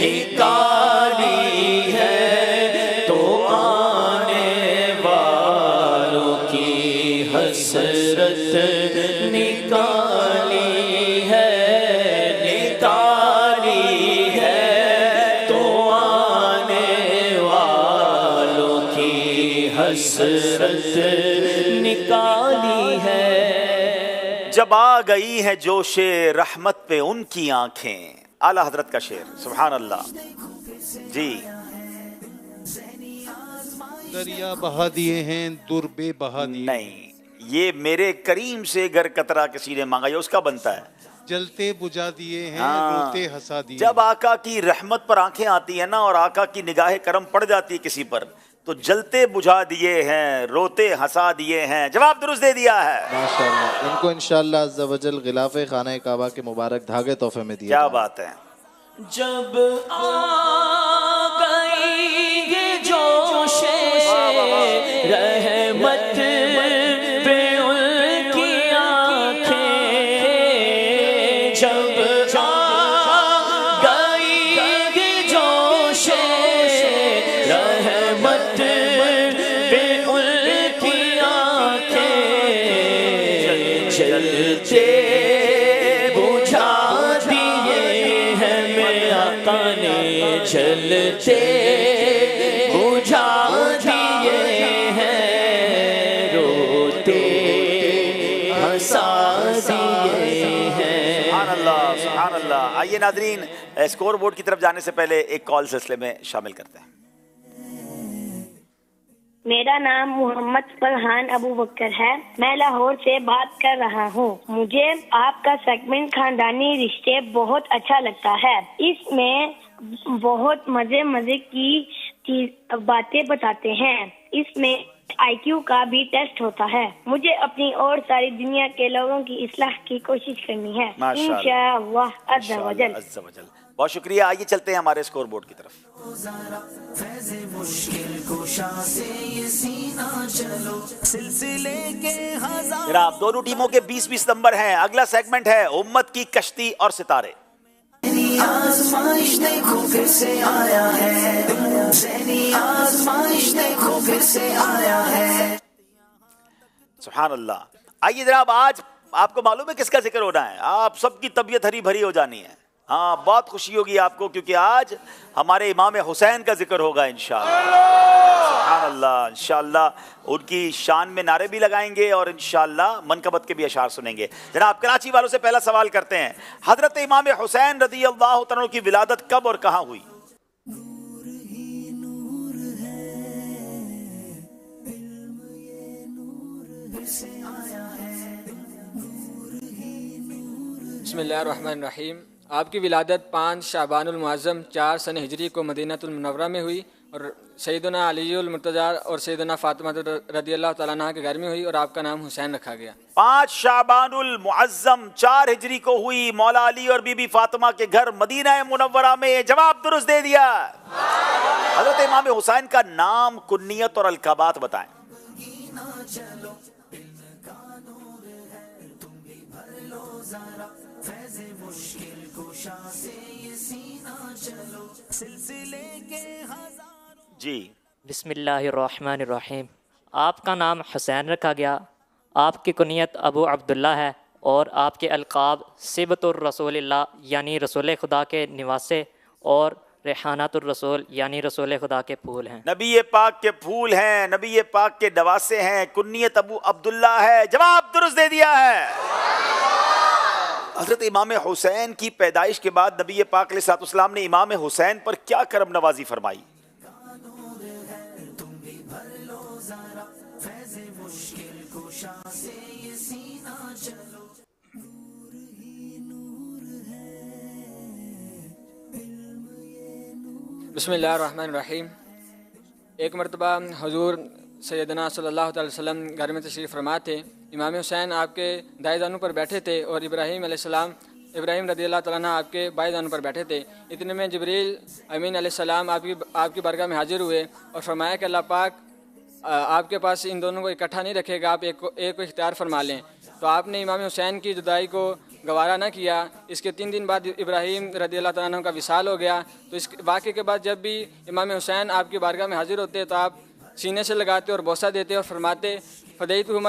نکالی ہے تو آنے والوں کی حسرت نکالی ہے. نکالی ہے تو آنے والوں کی حسرت نکالی ہے. جب آ گئی ہے جوش رحمت پہ ان کی آنکھیں. اعلیٰ حضرت کا شعر. سبحان اللہ. جی دریا بہا دیے ہیں در بے بہا دیے. نہیں, یہ میرے کریم سے گر قطرہ کسی نے مانگا, یہ اس کا بنتا ہے. جلتے بجھا دیے ہیں روتے ہنسا دیے. جب آقا کی رحمت پر آنکھیں آتی ہیں نا اور آقا کی نگاہ کرم پڑ جاتی ہے کسی پر, تو جلتے بجھا دیے ہیں روتے ہنسا دیے ہیں. جواب درست دے دیا ہے. ماشاءاللہ. ان کو انشاءاللہ عز و جل غلاف خانہ کعبہ کے مبارک دھاگے تحفے میں دیے. کیا بات ہے. جب آ گئی یہ جوش رحمت پہ ان کی آنکھیں. جب آ گئی یہ جوش رحمت پہ ان کی آنکھیں. جلتے بجھا دیے ہیں میرے آقا نے. جلتے بجھا دیے ہیں روتے ہنسا دیے ہیں. سبحان اللہ سبحان اللہ. آئیے ناظرین, اسکور بورڈ کی طرف جانے سے پہلے ایک کال سلسلے میں شامل کرتے ہیں. میرا نام محمد فرحان ابو بکر ہے. میں لاہور سے بات کر رہا ہوں. مجھے آپ کا سیگمنٹ خاندانی رشتے بہت اچھا لگتا ہے. اس میں بہت مزے کی باتیں بتاتے ہیں. اس میں آئی کیو کا بھی ٹیسٹ ہوتا ہے. مجھے اپنی اور ساری دنیا کے لوگوں کی اصلاح کی کوشش کرنی ہے انشاءاللہ عز و جل. بہت شکریہ. آئیے چلتے ہیں ہمارے اسکور بورڈ کی طرف. جناب دونوں ٹیموں کے 20-20 نمبر ہیں. اگلا سیگمنٹ ہے امت کی کشتی اور ستارے. آزمائش دیکھو پھر سے آیا ہے. آزمائش دیکھو پھر سے آیا ہے. سبحان اللہ. آئیے جناب, آج آپ کو معلوم ہے کس کا ذکر ہونا ہے. آپ سب کی طبیعت ہری بھری ہو جانی ہے. ہاں بہت خوشی ہوگی آپ کو, کیونکہ آج ہمارے امام حسین کا ذکر ہوگا انشاءاللہ. سبحان اللہ. انشاءاللہ ان کی شان میں نعرے بھی لگائیں گے اور انشاءاللہ منقبت کے بھی اشعار سنیں گے. جناب کراچی والوں سے پہلا سوال کرتے ہیں. حضرت امام حسین رضی اللہ تعالیٰ کی ولادت کب اور کہاں ہوئی؟ بسم اللہ الرحمن الرحیم. آپ کی ولادت 5 شعبان المعظم 4 سن ہجری کو مدینہ المنورہ میں ہوئی اور سیدنا علی المرتضی اور سیدنا فاطمہ رضی اللہ تعالیٰ عنہ کے گھر میں ہوئی اور آپ کا نام حسین رکھا گیا. 5 شعبان المعظم 4 ہجری کو ہوئی مولا علی اور بی بی فاطمہ کے گھر مدینہ منورہ میں. جواب درست دے دیا. حضرت امام حسین کا نام, کنیت اور القابات بتائیں. جی بسم اللہ الرحمن الرحیم. آپ کا نام حسین رکھا گیا. آپ کی کنیت ابو عبداللہ ہے اور آپ کے القاب صبت الرسول اللہ یعنی رسول خدا کے نواسے اور ریحانۃ الرسول یعنی رسول خدا کے پھول ہیں؟ نبی پاک کے پھول ہیں، نبی پاک کے نواسے ہیں، کنیت ابو عبداللہ ہے۔ جواب درست دے دیا ہے۔ حضرت امام حسین کی پیدائش کے بعد نبی پاک علیہ الصلوۃ والسلام نے امام حسین پر کیا کرم نوازی فرمائی؟ بسم اللہ الرحمن الرحیم۔ ایک مرتبہ حضور سیدنا صلی اللہ علیہ وسلم گھر میں تشریف فرما تھے۔ امام حسین آپ کے دائیں زانوں پر بیٹھے تھے اور ابراہیم رضی اللہ تعالیٰ عنہ آپ کے بائیں زانوں پر بیٹھے تھے۔ اتنے میں جبریل امین علیہ السلام آپ کی بارگاہ میں حاضر ہوئے اور فرمایا کہ اللہ پاک آپ کے پاس ان دونوں کو اکٹھا نہیں رکھے گا، آپ ایک کو اختیار فرما لیں۔ تو آپ نے امام حسین کی جدائی کو گوارا نہ کیا۔ اس کے 3 دن بعد ابراہیم رضی اللہ تعالیٰ عنہ کا وصال ہو گیا۔ تو اس واقعے کے بعد جب بھی امام حسین آپ کی بارگاہ میں حاضر ہوتے تو آپ سینے سے لگاتے اور بوسہ دیتے اور فرماتے فدیتو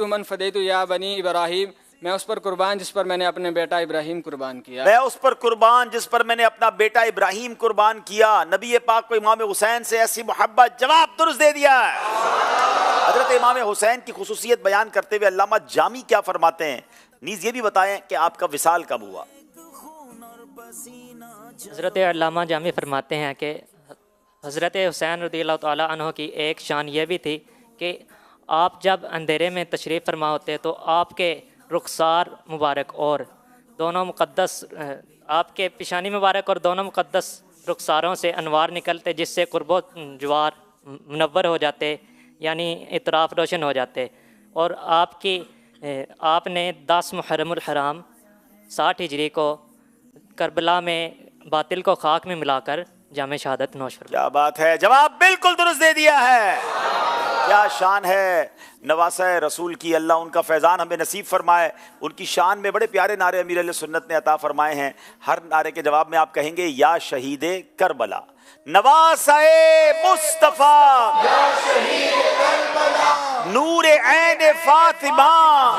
من فدیتو یا بنی ابراہیم، میں اس پر قربان جس پر میں نے اپنے بیٹا ابراہیم قربان کیا۔ میں اس پر قربان جس پر میں نے اپنا بیٹا ابراہیم قربان کیا۔ نبی پاک کو امام حسین سے ایسی محبت، جواب درست دے دیا ہے۔ حضرت امام حسین کی خصوصیت بیان کرتے ہوئے علامہ جامی کیا فرماتے ہیں؟ نیز یہ بھی بتائیں کہ آپ کا وصال کب ہوا؟ حضرت علامہ جامی فرماتے ہیں کہ حضرت حسین رضی اللہ تعالیٰ عنہ کی ایک شان یہ بھی تھی کہ آپ جب اندھیرے میں تشریف فرما ہوتے تو آپ کے رخسار مبارک اور دونوں مقدس آپ کے پیشانی مبارک اور دونوں مقدس رخساروں سے انوار نکلتے، جس سے قرب و جوار منور ہو جاتے، یعنی اطراف روشن ہو جاتے۔ اور آپ نے 10 محرم الحرام 60 ہجری کو کربلا میں باطل کو خاک میں ملا کر جام شہادت نوش فرمایا۔ کیا بات ہے، جواب بالکل درست دے دیا ہے۔ کیا شان ہے نواسہ رسول کی، اللہ ان کا فیضان ہمیں نصیب فرمائے۔ ان کی شان میں بڑے پیارے نعرے امیر علیہ سنت نے عطا فرمائے ہیں۔ ہر نعرے کے جواب میں آپ کہیں گے یا شہید کربلا، نواسہ مصطفیٰ، یا شہید کربلا، نور عین فاطمہ،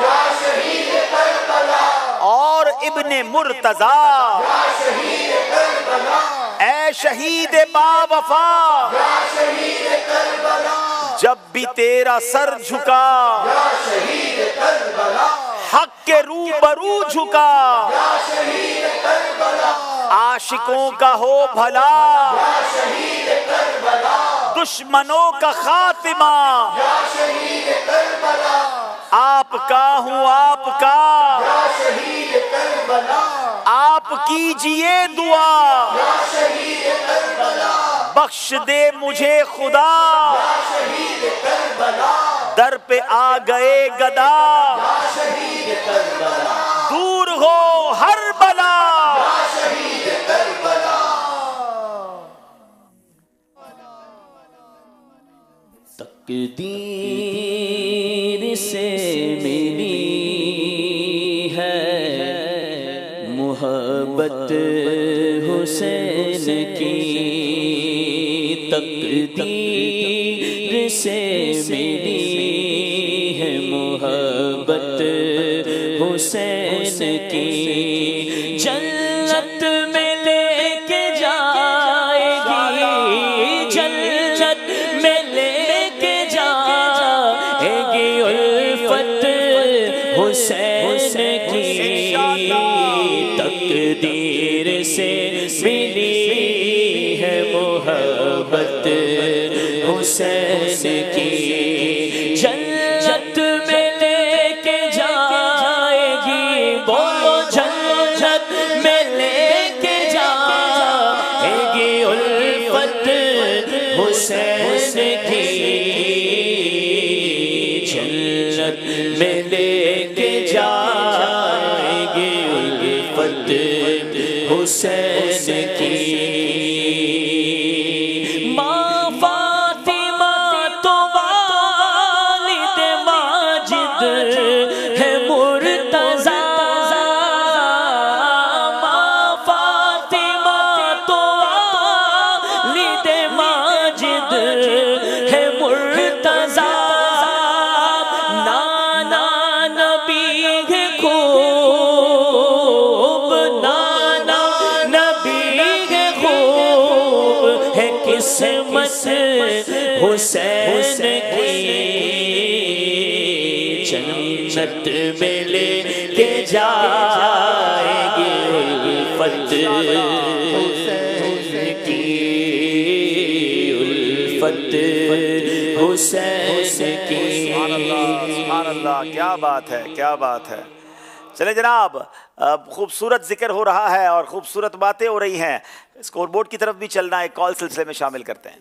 یا شہید کربلا، اور ابن مرتضیٰ، یا شہید کربلا، اے شہید با وفا، یا شہید کربلا، جب بھی تیرا سر جھکا، یا شہید کربلا، حق کے روبرو جھکا، یا شہید کربلا، عاشقوں کا ہو بھلا، یا شہید کربلا، دشمنوں کا خاتمہ، یا شہید کربلا، آپ کا ہوں آپ کا، یا شہید کربلا، آپ کیجئے دعا، یا شہید کربلا، بخش دے مجھے خدا، یا شہید کربلا، در پہ آ گئے گدا، یا شہید کربلا، دور ہو ہر بلا، یا شہید کربلا۔ تقدیر سے ملی ہے محبت حسین کی، تقدیر سے ملی ہے محبت حسین کی، جنت میں لے کے جائے گی، جنت میں لے کے جائے گی الفت حسین کی، تقدیر سے ملی ہے محبت حسین کی، جنت میں لے کے جائے گی، بولو جنت میں لے کے جائے گی الفت حسین کی، جنت میں لے کے جائے گی الفت حسین کی۔ ماں فاطمہ تو والد ماجد ہے مرتضیٰ، ماں فاطمہ تو والد ماجد ہے مرتضیٰ، نانا نبی حسین کی جنت میں لے کے جائیں گے الفت کی الفت حسین کی. سبحان اللہ, کیا بات ہے, کیا بات ہے. چلیں جناب, خوبصورت ذکر ہو رہا ہے اور خوبصورت باتیں ہو رہی ہیں. اسکور بورڈ کی طرف بھی چلنا ہے, کال سلسلے میں شامل کرتے ہیں.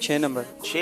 6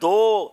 2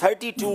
32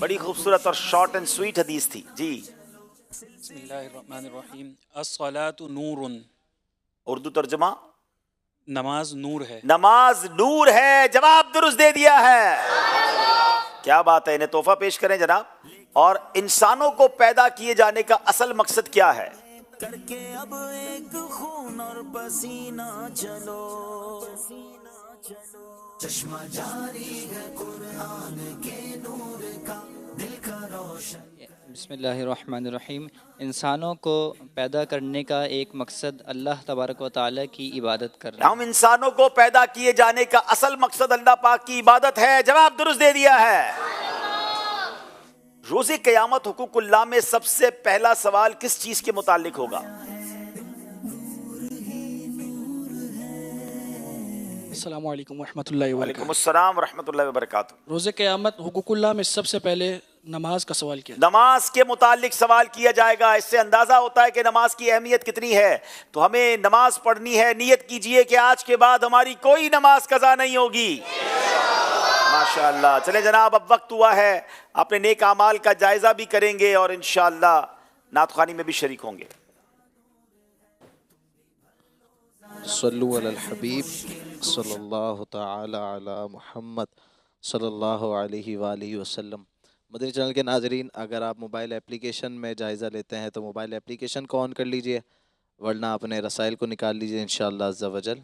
بڑی خوبصورت اور شارٹ اینڈ سویٹ حدیث تھی جی. بسم اللہ الرحمن الرحیم. الصلاۃ نور. اردو ترجمہ نماز نور ہے. نماز نور ہے. جواب درست دے دیا ہے. کیا بات ہے. انہیں تحفہ پیش کریں جناب. اور انسانوں کو پیدا کیے جانے کا اصل مقصد کیا ہے؟ کر کے اب ایک خون اور پسینہ چلو چشمہ جاری ہے قرآن کے نور کا دل کا روشن. بسم اللہ الرحمن الرحیم. انسانوں کو پیدا کرنے کا ایک مقصد اللہ تبارک و تعالیٰ کی عبادت کرنا. ہم انسانوں کو پیدا کیے جانے کا اصل مقصد اللہ پاک کی عبادت ہے. جواب درست دے دیا ہے. روز قیامت حقوق اللہ میں سب سے پہلا سوال کس چیز کے متعلق ہوگا؟ السلام علیکم ورحمۃ اللہ وبرکاتہ. وعلیکم السلام ورحمۃ اللہ وبرکاتہ. روز قیامت حقوق اللہ میں سب سے پہلے نماز کا سوال کیا. نماز کے متعلق سوال کیا جائے گا. اس سے اندازہ ہوتا ہے کہ نماز کی اہمیت کتنی ہے. تو ہمیں نماز پڑھنی ہے. نیت کیجئے کہ آج کے بعد ہماری کوئی نماز قضا نہیں ہوگی. ماشاءاللہ. چلیں جناب اب وقت ہوا ہے. اپنے نیک اعمال کا جائزہ بھی کریں گے اور انشاءاللہ نعت خوانی میں بھی شریک ہوں گے. صلو علی الحبیب صلی اللہ تعالی علی محمد صلی اللہ علیہ وآلہ وسلم. مدنی چینل کے ناظرین، اگر آپ موبائل اپلیکیشن میں جائزہ لیتے ہیں تو موبائل اپلیکیشن کو آن کر لیجئے، ورنہ اپنے رسائل کو نکال لیجئے. انشاءاللہ عز و جل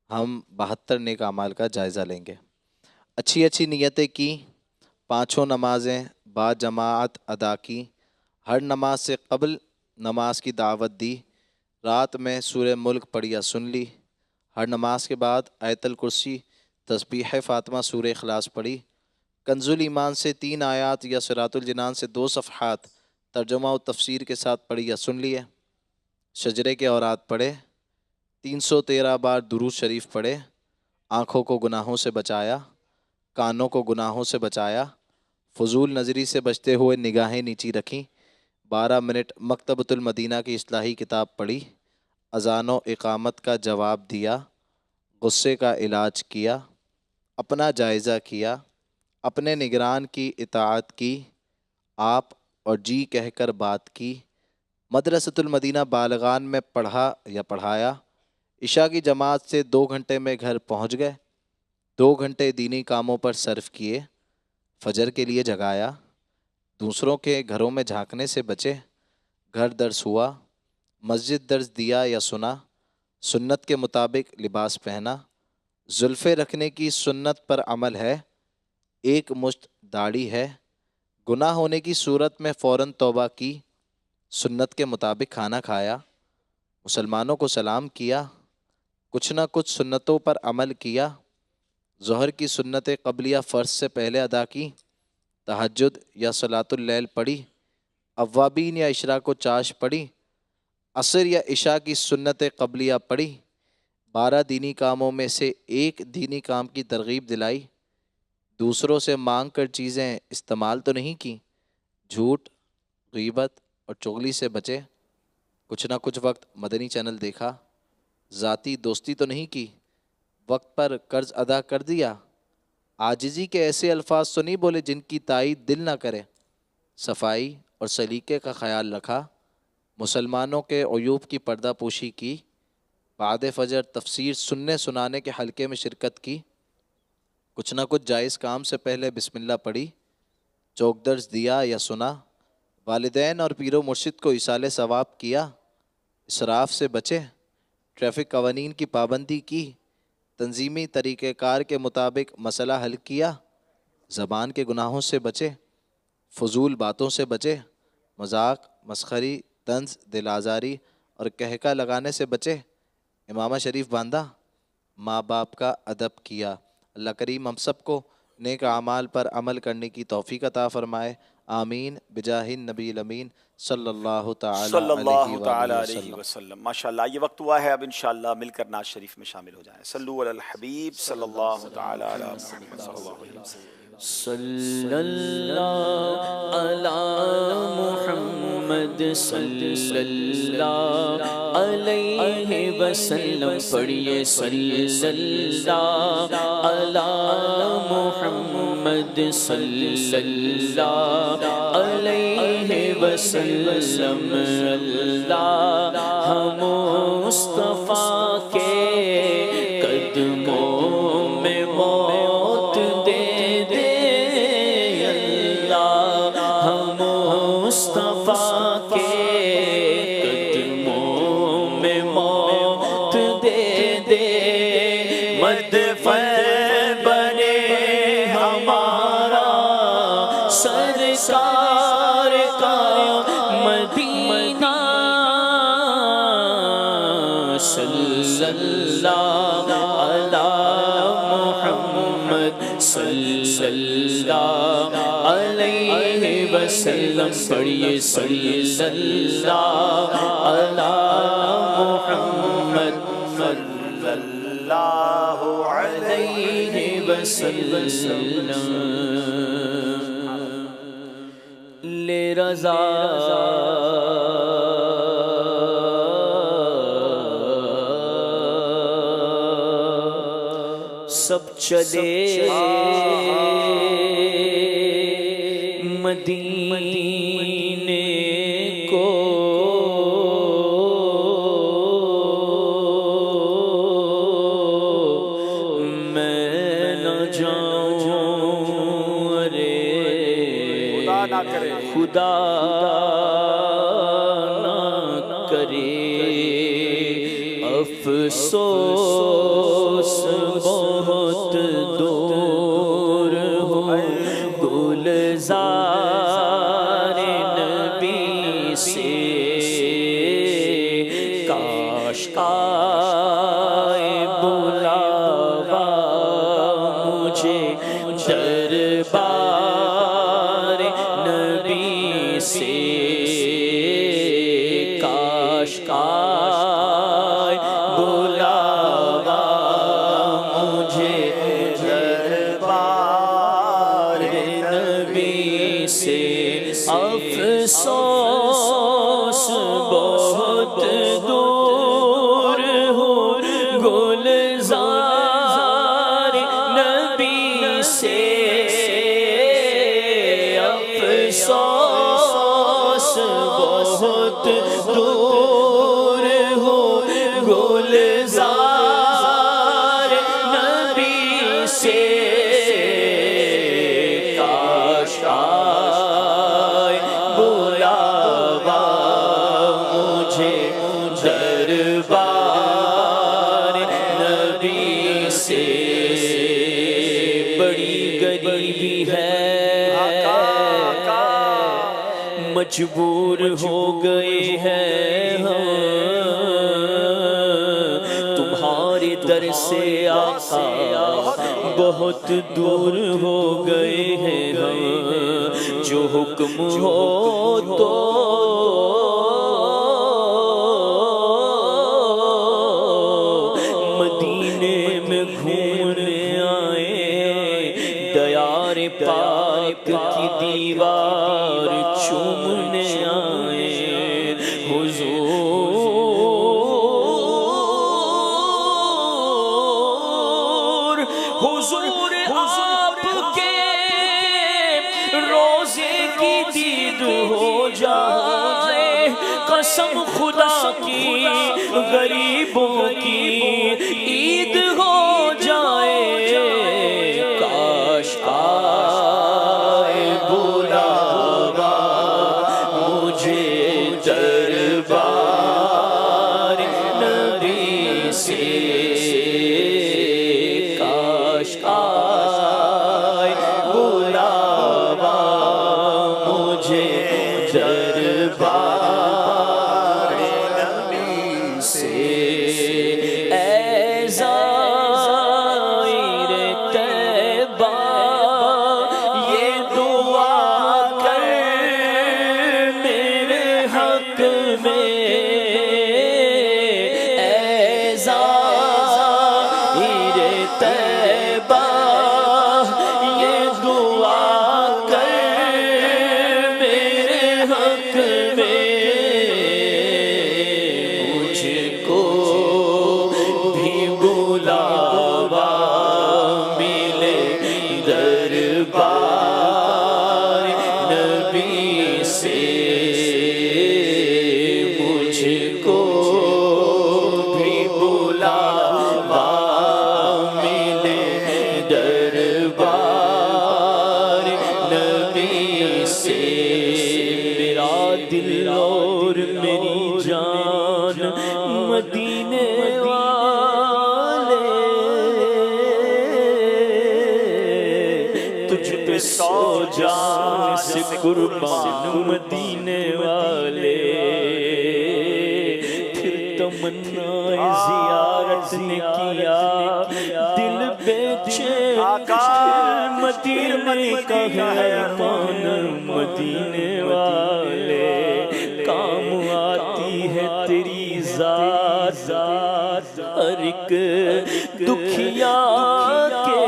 ہم 72 نیک اعمال کا جائزہ لیں گے. اچھی اچھی نیتیں کی، 5 نمازیں با جماعت ادا کی، ہر نماز سے قبل نماز کی دعوت دی، رات میں سورہ ملک پڑھی یا سن لی، ہر نماز کے بعد آیت الکرسی، تسبیح فاطمہ، سورہ اخلاص پڑھی، کنز الایمان سے 3 آیات یا صراط الجنان سے 2 صفحات ترجمہ و تفسیر کے ساتھ پڑھی یا سن لیے، شجرے کے اوراد پڑھے، 313 بار درود شریف پڑھے، آنکھوں کو گناہوں سے بچایا، کانوں کو گناہوں سے بچایا، فضول نظری سے بچتے ہوئے نگاہیں نیچی رکھیں، 12 منٹ مکتبۃ المدینہ کی اصلاحی کتاب پڑھی، اذان و اقامت کا جواب دیا، غصے کا علاج کیا، اپنا جائزہ کیا، اپنے نگران کی اطاعت کی، آپ اور جی کہہ کر بات کی، مدرسۃ المدینہ بالغان میں پڑھا یا پڑھایا، عشاء کی جماعت سے 2 گھنٹے میں گھر پہنچ گئے، 2 گھنٹے دینی کاموں پر صرف کیے، فجر کے لیے جگایا، دوسروں کے گھروں میں جھانکنے سے بچے، گھر درس ہوا، مسجد درس دیا یا سنا، سنت کے مطابق لباس پہنا، زلفیں رکھنے کی سنت پر عمل ہے، 1 مشت داڑھی ہے، گناہ ہونے کی صورت میں فوراً توبہ کی، سنت کے مطابق کھانا کھایا، مسلمانوں کو سلام کیا، کچھ نہ کچھ سنتوں پر عمل کیا، ظہر کی سنت قبلیہ فرض سے پہلے ادا کی، تہجد یا صلاۃ اللیل پڑھی، اوابین یا اشراق و چاش پڑھی، عصر یا عشاء کی سنت قبلیہ پڑھی، 12 دینی کاموں میں سے 1 دینی کام کی ترغیب دلائی، دوسروں سے مانگ کر چیزیں استعمال تو نہیں کی، جھوٹ، غیبت اور چغلی سے بچے، کچھ نہ کچھ وقت مدنی چینل دیکھا، ذاتی دوستی تو نہیں کی، وقت پر قرض ادا کر دیا، عاجزی کے ایسے الفاظ تو نہیں بولے جن کی تائید دل نہ کرے، صفائی اور سلیقے کا خیال رکھا، مسلمانوں کے عیوب کی پردہ پوشی کی، بعد فجر تفسیر سننے سنانے کے حلقے میں شرکت کی، کچھ نہ کچھ جائز کام سے پہلے بسم اللہ پڑھی، چوک درس دیا یا سنا، والدین اور پیر و مرشد کو ایصال ثواب کیا، اسراف سے بچے، ٹریفک قوانین کی پابندی کی، تنظیمی طریقہ کار کے مطابق مسئلہ حل کیا، زبان کے گناہوں سے بچے، فضول باتوں سے بچے، مذاق، مسخری، طنز، دل آزاری اور کہکا لگانے سے بچے، امامہ شریف باندھا، ماں باپ کا ادب کیا. اللہ کریم ہم سب کو نیک اعمال پر عمل کرنے کی توفیق عطا فرمائے. آمین بجاہ النبی الامین صلی اللہ تعالی علیہ وسلم. ماشاءاللہ یہ وقت ہوا ہے اب انشاءاللہ مل کر نعت شریف میں شامل ہو جائیں. صلو علی الحبیب صلی اللہ تعالی علی محمد صلی اللہ علیہ وسلم. صلی اللہ علی محمد صلی اللہ علیہ وسلم. پڑھیے صلی اللہ علی محمد محمد صلی اللہ علیہ وسلم اللہ مصطفیٰ کے قدموں میں موت دے دے اللہ مصطفیٰ کے قدموں میں موت دے دے مدفن بنے ہمارا سرکار کا مدینہ صلی اللہ علی محمد صلی اللہ علیہ وسلم پڑھیے صلی اللہ علی محمد صلی اللہ علیہ وسلم لے رضا سب چلے مدینے کو میں نہ جاؤں ارے خدا نہ کرے افسوس بہت دور ہو گلزار نبی سے کاش آئے بلاوا مجھے دربار نبی سے کاش آئے بلاوا مجھے دربار نبی سے افسوس بہت دور ہو گلزار نبی سے افسوس بہت دور ہو گلزار نبی سے کاش آئے بلاوا مجھے دربار نبی سے بڑی غریبی ہے مجبور ہو گئے ہیں ہم تمہارے در سے آقا بہت دور ہو گئے ہیں ہم جو حکم ہو تو مدینے میں گھومنے آئے دیار پاک کی دیوار چومنے آئے حضور آپ کے روزے کی دید ہو جائے قسم خدا کی غریبوں کی عید ہو جائے کاش آئے بلاوا مجھے دربار نبی سے کاش آئے بلاوا مجھے دربار نبی سے اے دل اور میری جان مدینے والے تجھ پہ سو جان سے قربان مدینے والے پھر تمنا زیارت نے کیا دل بے چین مدینے کا ہے مان مدینے والے کام آتی ہے تیری ذات ہر ایک دکھیا کے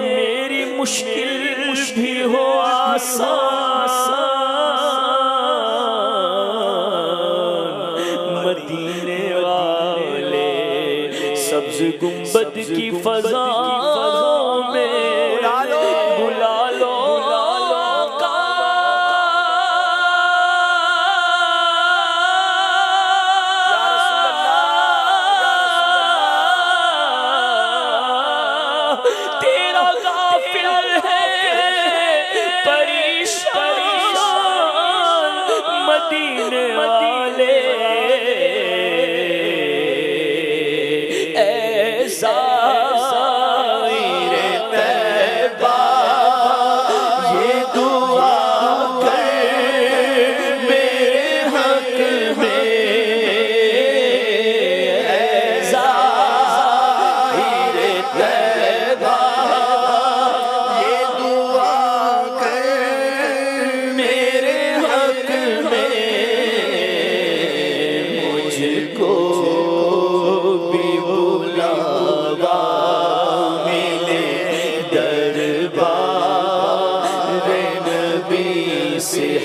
میری مشکل بھی ہو آسان مدینے والے سبز گنبد کی فضا میں بلا لو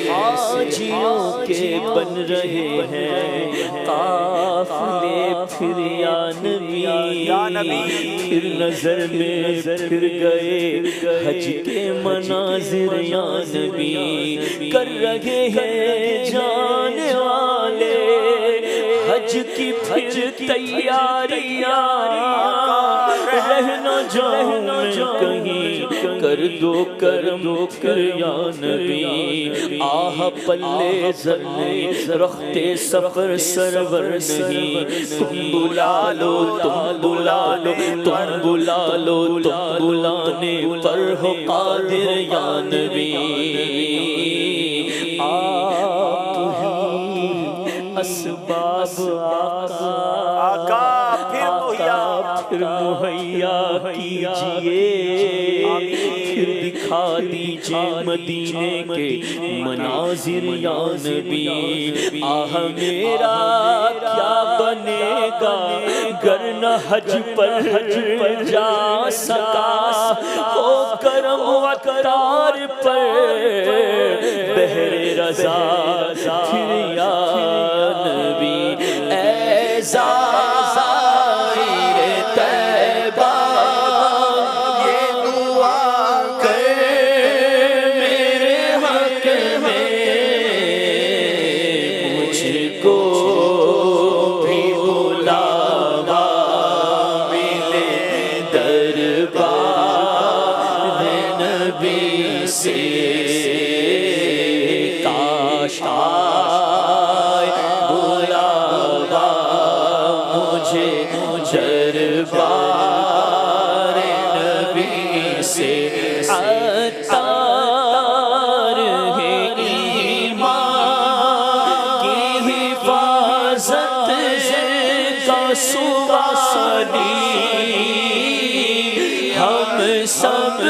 حاجیوں کے بن رہے ہیں قافلے پھر یا نبی پھر نظر میں پھر گئے حج کے مناظر یا نبی کر رہے ہیں جانے والے حج کی پھر تیاریاں رہنا جاؤں میں کہیں کر دو کرم کر یا نبی آہ پلے زر نہیں رختے سفر سرور نہیں تم بلا لو تم بلا لو تم بلا لو تم بلانے پر ہو قادر یا نبی آپ ہی اسباب آقا پھر مہیا کیجئے پھر دکھا دیجئے مدینے کے مناظر یا نبی آہ میرا کیا بنے گا گر نہ حج پر جا سکا ہو کرم وقتار پر بہر رضا پھر یا نبی اے دربار نبی سے عطار ہے ایمان کی حفاظت کا سوالی ہم سب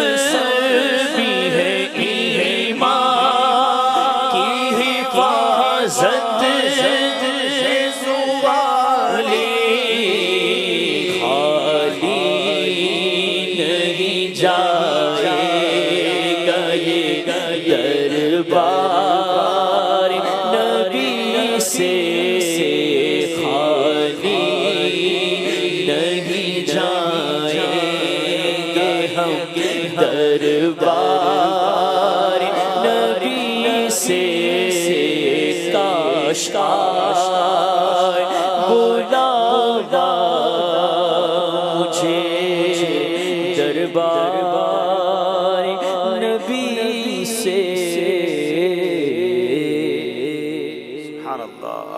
بھی ہے ایمان کی حفاظت دربار نبی سے خالی نہیں جائیں گے ہم دربار نبی سے کاش بلاوا مجھے دربار نبی سے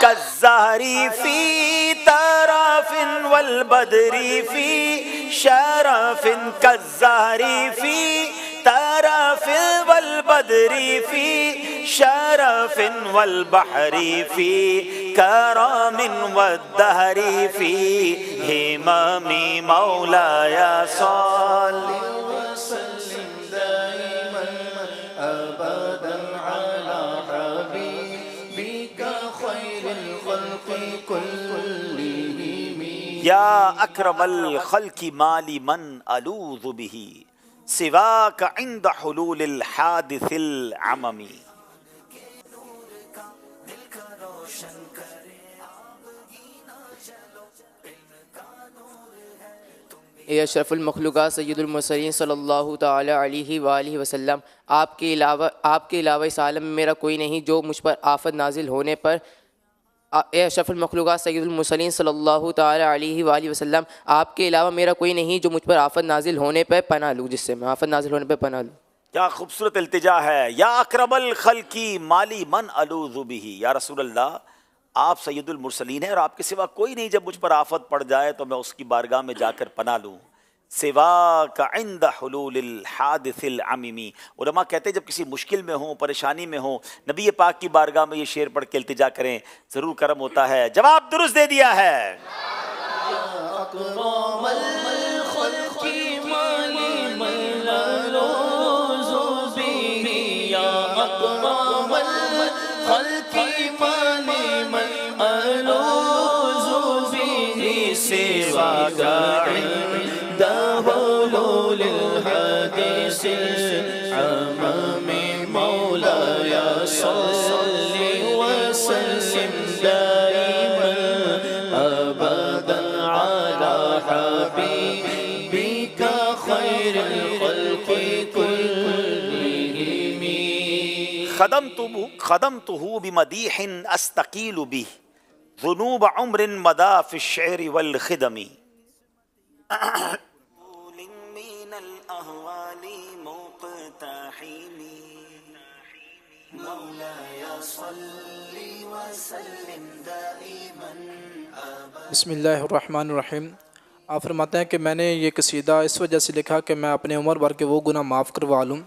كالزهر في طرف والبدر في شرف كالزهر في طرف والبدر في شرف والبحر في كرم والدهر في همم مولاي صل وسلم دائما ابدا على حبيبك خير الخلق كلهم يا اكرم الخلق ما لمن الوذ به سواك عند حلول الحادث العممی. اے اشرف المخلوقات سید المرسلین صلی اللہ تعالی علیہ وآلہ وسلم، آپ کے علاوہ اس عالم میں میرا کوئی نہیں جو مجھ پر آفت نازل ہونے پر اے اشرف المخلوقات سید المرسلین صلی اللہ تعالی علیہ وآلہ وسلم، آپ کے علاوہ میرا کوئی نہیں جو مجھ پر آفت نازل ہونے پہ پناہ لوں، جس سے میں آفت نازل ہونے پہ پناہ لوں. کیا خوبصورت التجا ہے. یا اکرم الخلق مالی من الوذ بہ. یا رسول اللہ آپ سید المرسلین ہیں اور آپ کے سوا کوئی نہیں، جب مجھ پر آفت پڑ جائے تو میں اس کی بارگاہ میں جا کر پناہ لوں. سواک عند حلول الحادث العممی. علماء کہتے ہیں جب کسی مشکل میں ہوں، پریشانی میں ہوں، نبی پاک کی بارگاہ میں یہ شعر پڑھ کے التجا کریں، ضرور کرم ہوتا ہے. جواب درست دے دیا ہے. خدمته بمديح استقيل به ذنوب عمر مدى في الشعر والخدم. من الاهوال مقتحم مولاي صل وسلم دائما ابدا. بسم اللہ الرحمن الرحیم. آپ فرماتے ہیں کہ میں نے یہ قصیدہ اس وجہ سے لکھا کہ میں اپنے عمر بھر کے وہ گناہ معاف کروا لوں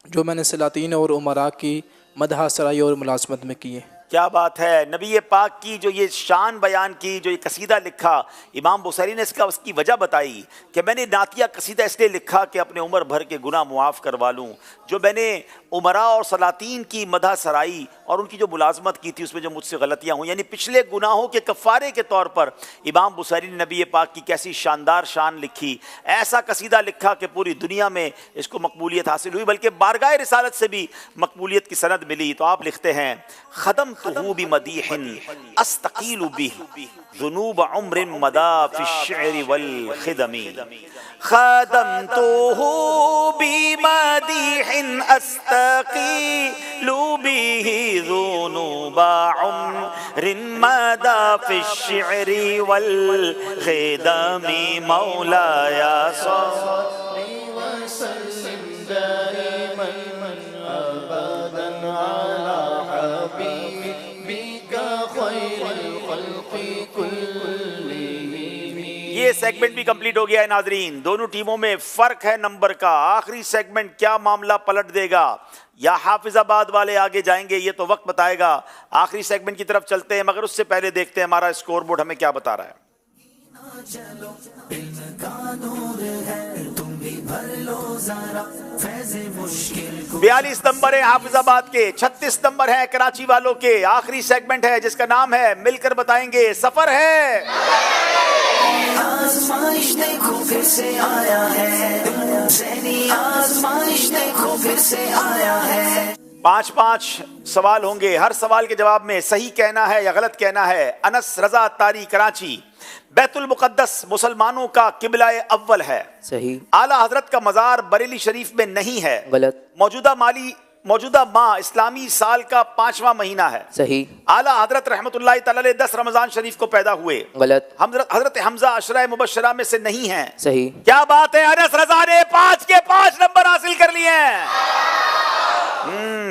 جو میں نے سلاطین اور عمراء کی مدح سرائی اور ملازمت میں کیے. کیا بات ہے. نبی پاک کی جو یہ شان بیان کی، جو یہ قصیدہ لکھا، امام بصیری نے اس کی وجہ بتائی کہ میں نے نعتیہ قصیدہ اس لیے لکھا کہ اپنے عمر بھر کے گناہ معاف کروا لوں. جو میں نے عمراء اور سلاطین کی مدح سرائی اور ان کی جو ملازمت کی تھی اس میں جو مجھ سے غلطیاں ہوئیں، یعنی پچھلے گناہوں کے کفارے کے طور پر امام بصیری نے نبی پاک کی کیسی شاندار شان لکھی. ایسا قصیدہ لکھا کہ پوری دنیا میں اس کو مقبولیت حاصل ہوئی، بلکہ بارگاہ رسالت سے بھی مقبولیت کی سند ملی. تو آپ لکھتے ہیں خدمتہ بمدیح استقیل بہ ذنوب عمر مدى في الشعر والخدم. خدمتہ بمدیح استقیل بہ ذنوب عمر مدى في الشعر والخدم مولاي صل وسلم دائما ابدا على حبيبك خير الخلق كلهم. یہ سیگمنٹ بھی کمپلیٹ ہو گیا ہے ناظرین. دونوں ٹیموں میں فرق ہے نمبر کا. آخری سیگمنٹ کیا معاملہ پلٹ دے گا، یا حافظ آباد والے آگے جائیں گے، یہ تو وقت بتائے گا. آخری سیگمنٹ کی طرف چلتے ہیں، مگر اس سے پہلے دیکھتے ہیں ہمارا اسکور بورڈ ہمیں کیا بتا رہا ہے. 42 نمبر ہے حافظ آباد کے، 36 نمبر ہے کراچی والوں کے. آخری سیگمنٹ ہے جس کا نام ہے مل کر بتائیں گے سفر ہے. آزمائش دیکھو پھر سے آیا ہے، ذہنی آزمائش دیکھو پھر سے آیا ہے. 5 سوال ہوں گے. ہر سوال کے جواب میں صحیح کہنا ہے یا غلط کہنا ہے. انس رضا اتاری کراچی. بیت المقدس مسلمانوں کا قبلہ اول ہے. صحیح. اعلیٰ حضرت کا مزار بریلی شریف میں نہیں ہے. غلط. موجودہ ماہ اسلامی سال کا 5واں مہینہ ہے. صحیح. اعلیٰ حضرت رحمۃ اللہ تعالی علیہ 10 رمضان شریف کو پیدا ہوئے. غلط. حضرت حمزہ عشرہ مبشرہ میں سے نہیں ہیں. صحیح. کیا بات ہے. انس رضا نے 5 کے 5 نمبر حاصل کر لیے ہیں.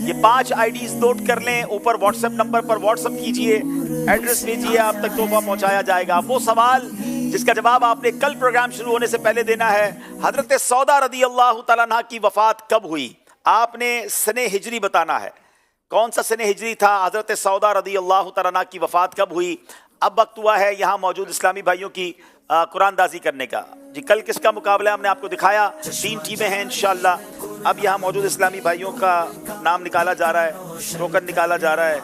یہ 5 IDs نوٹ کر لیں, اوپر واٹس ایپ نمبر پر واٹس ایپ کیجئے, ایڈریس بھیجئے, آپ تک تحفہ پہنچایا جائے گا. وہ سوال جس کا جواب آپ نے کل پروگرام شروع ہونے سے پہلے دینا ہے, حضرت سودا رضی اللہ تعالیٰ عنہ کی وفات کب ہوئی؟ آپ نے سن ہجری بتانا ہے. کون سا سن ہجری تھا؟ حضرت سودا رضی اللہ تعالیٰ عنہ کی وفات کب ہوئی؟ اب وقت ہوا ہے یہاں موجود اسلامی بھائیوں کی قرآن دازی کرنے کا. جی کل کس کا مقابلہ ہم نے آپ کو دکھایا, 3 ٹیمیں ہیں انشاءاللہ. اب یہاں موجود اسلامی بھائیوں کا نام نکالا جا رہا ہے, ٹوکن نکالا جا رہا ہے.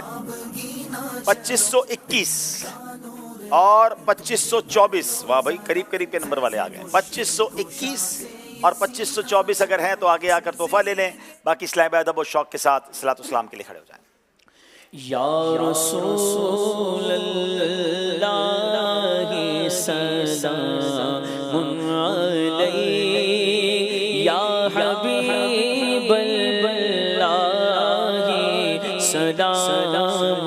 2521 اور 2524, واہ بھائی قریب قریب کے نمبر والے آ گئے. 2521 اور 2524 اگر ہیں تو آگے آ کر تحفہ لے لیں. باقی اسلام ادب و شوق کے ساتھ صلاۃ والسلام کے لیے کھڑے ہو جائیں. یا رسول اللہ سلام علیہ, یا حبیب اللہ سلام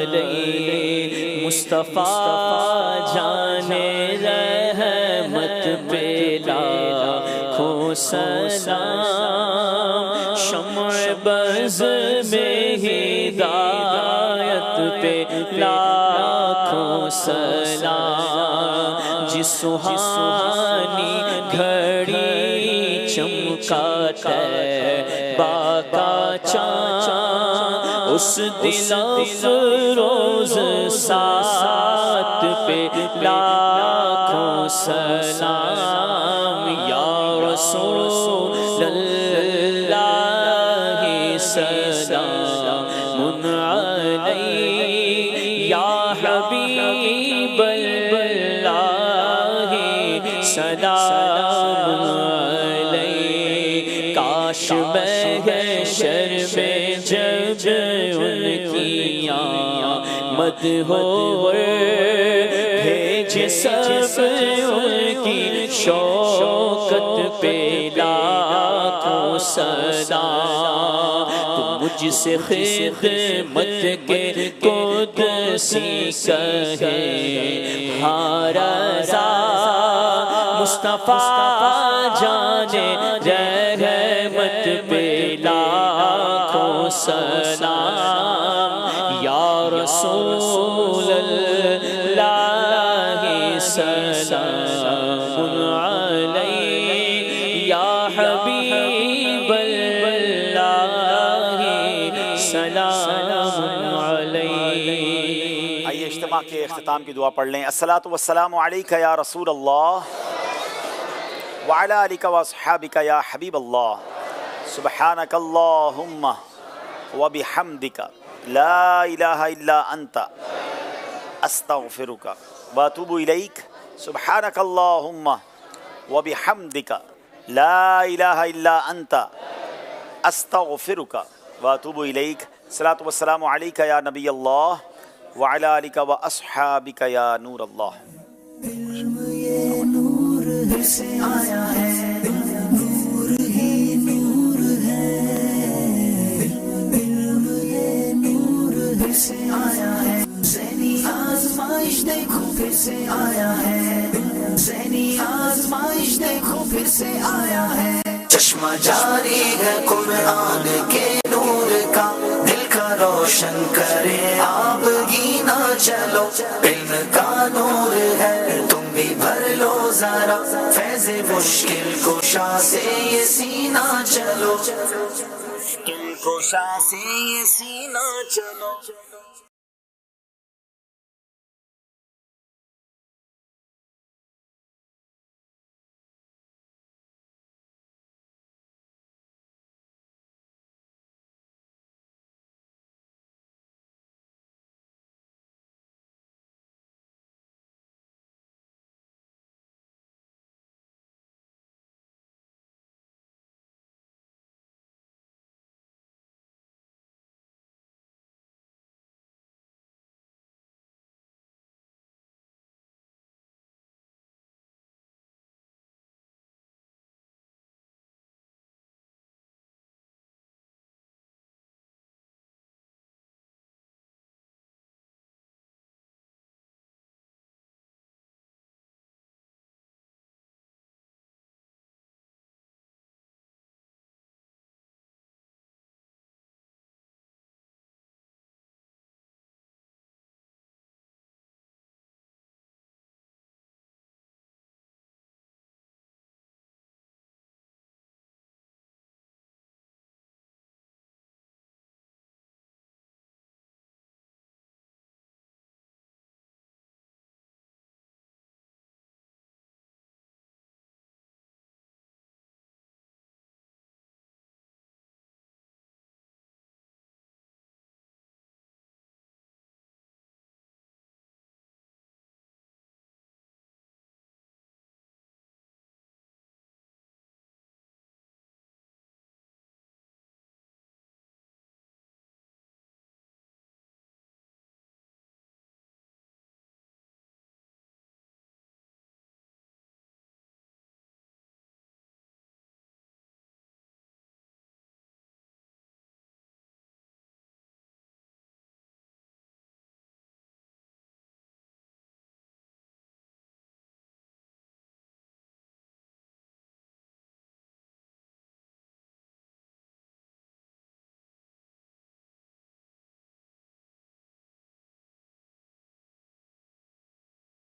علیہ, مصطفیٰ جان رحمت پہ لاکھوں سلام, شمع بز میں ہدایت پہ لاکھوں سلام, جس سہانی گھڑی چمکا طیبہ کا چاند, اس دل افروز ساتھ پہ لاکھوں سلام. یا رسول اللہ سلام علیہ, یا حبیب اللہ سلام علیہ. کاش محشر میں جب ان کی آمد ہو, بھیج سب ان کی شوکت پہ لاکھوں سلام. تو مجھ سے خدمت کے قدسی کہے ہاں رضا, مصطفیٰ جانے رحمت پہ لاکھوں سلام. یا رسول اللہ سلام علیہ, یا حبیب اللہ سلام علیہ. آئیے اجتماع کے اختتام کی دعا پڑھ لیں. الصلاۃ والسلام علیک یا رسول اللہ وعلی آلک واصحابک یا حبیب اللہ, سبحانک اللہم وبحمدک لا الہ الا انت استغفرک واتوب الیک. سبحانک اللہم وبحمدک لا الہ الا انت استغفرک واتوب الیک. صلاۃ والسلام علیک یا نبی اللہ وعلی آلک واصحابک یا نور اللہ. سے آیا ہے, نور ہی نور ہے, علم یہ نور پھر سے آیا ہے. ذہنی آزمائش دیکھو پھر سے آیا ہے, ذہنی آزمائش دیکھو پھر سے آیا ہے. چشمہ جاری ہے قرآن کے نور کا, دل کا روشن کرے آپ گینا چلو, علم کا نور ہے تم بھی بھر لو ذرا, فیض مشکل کشا سے یہ سینہ چلو, مشکل کشا سے یہ سینہ چلو.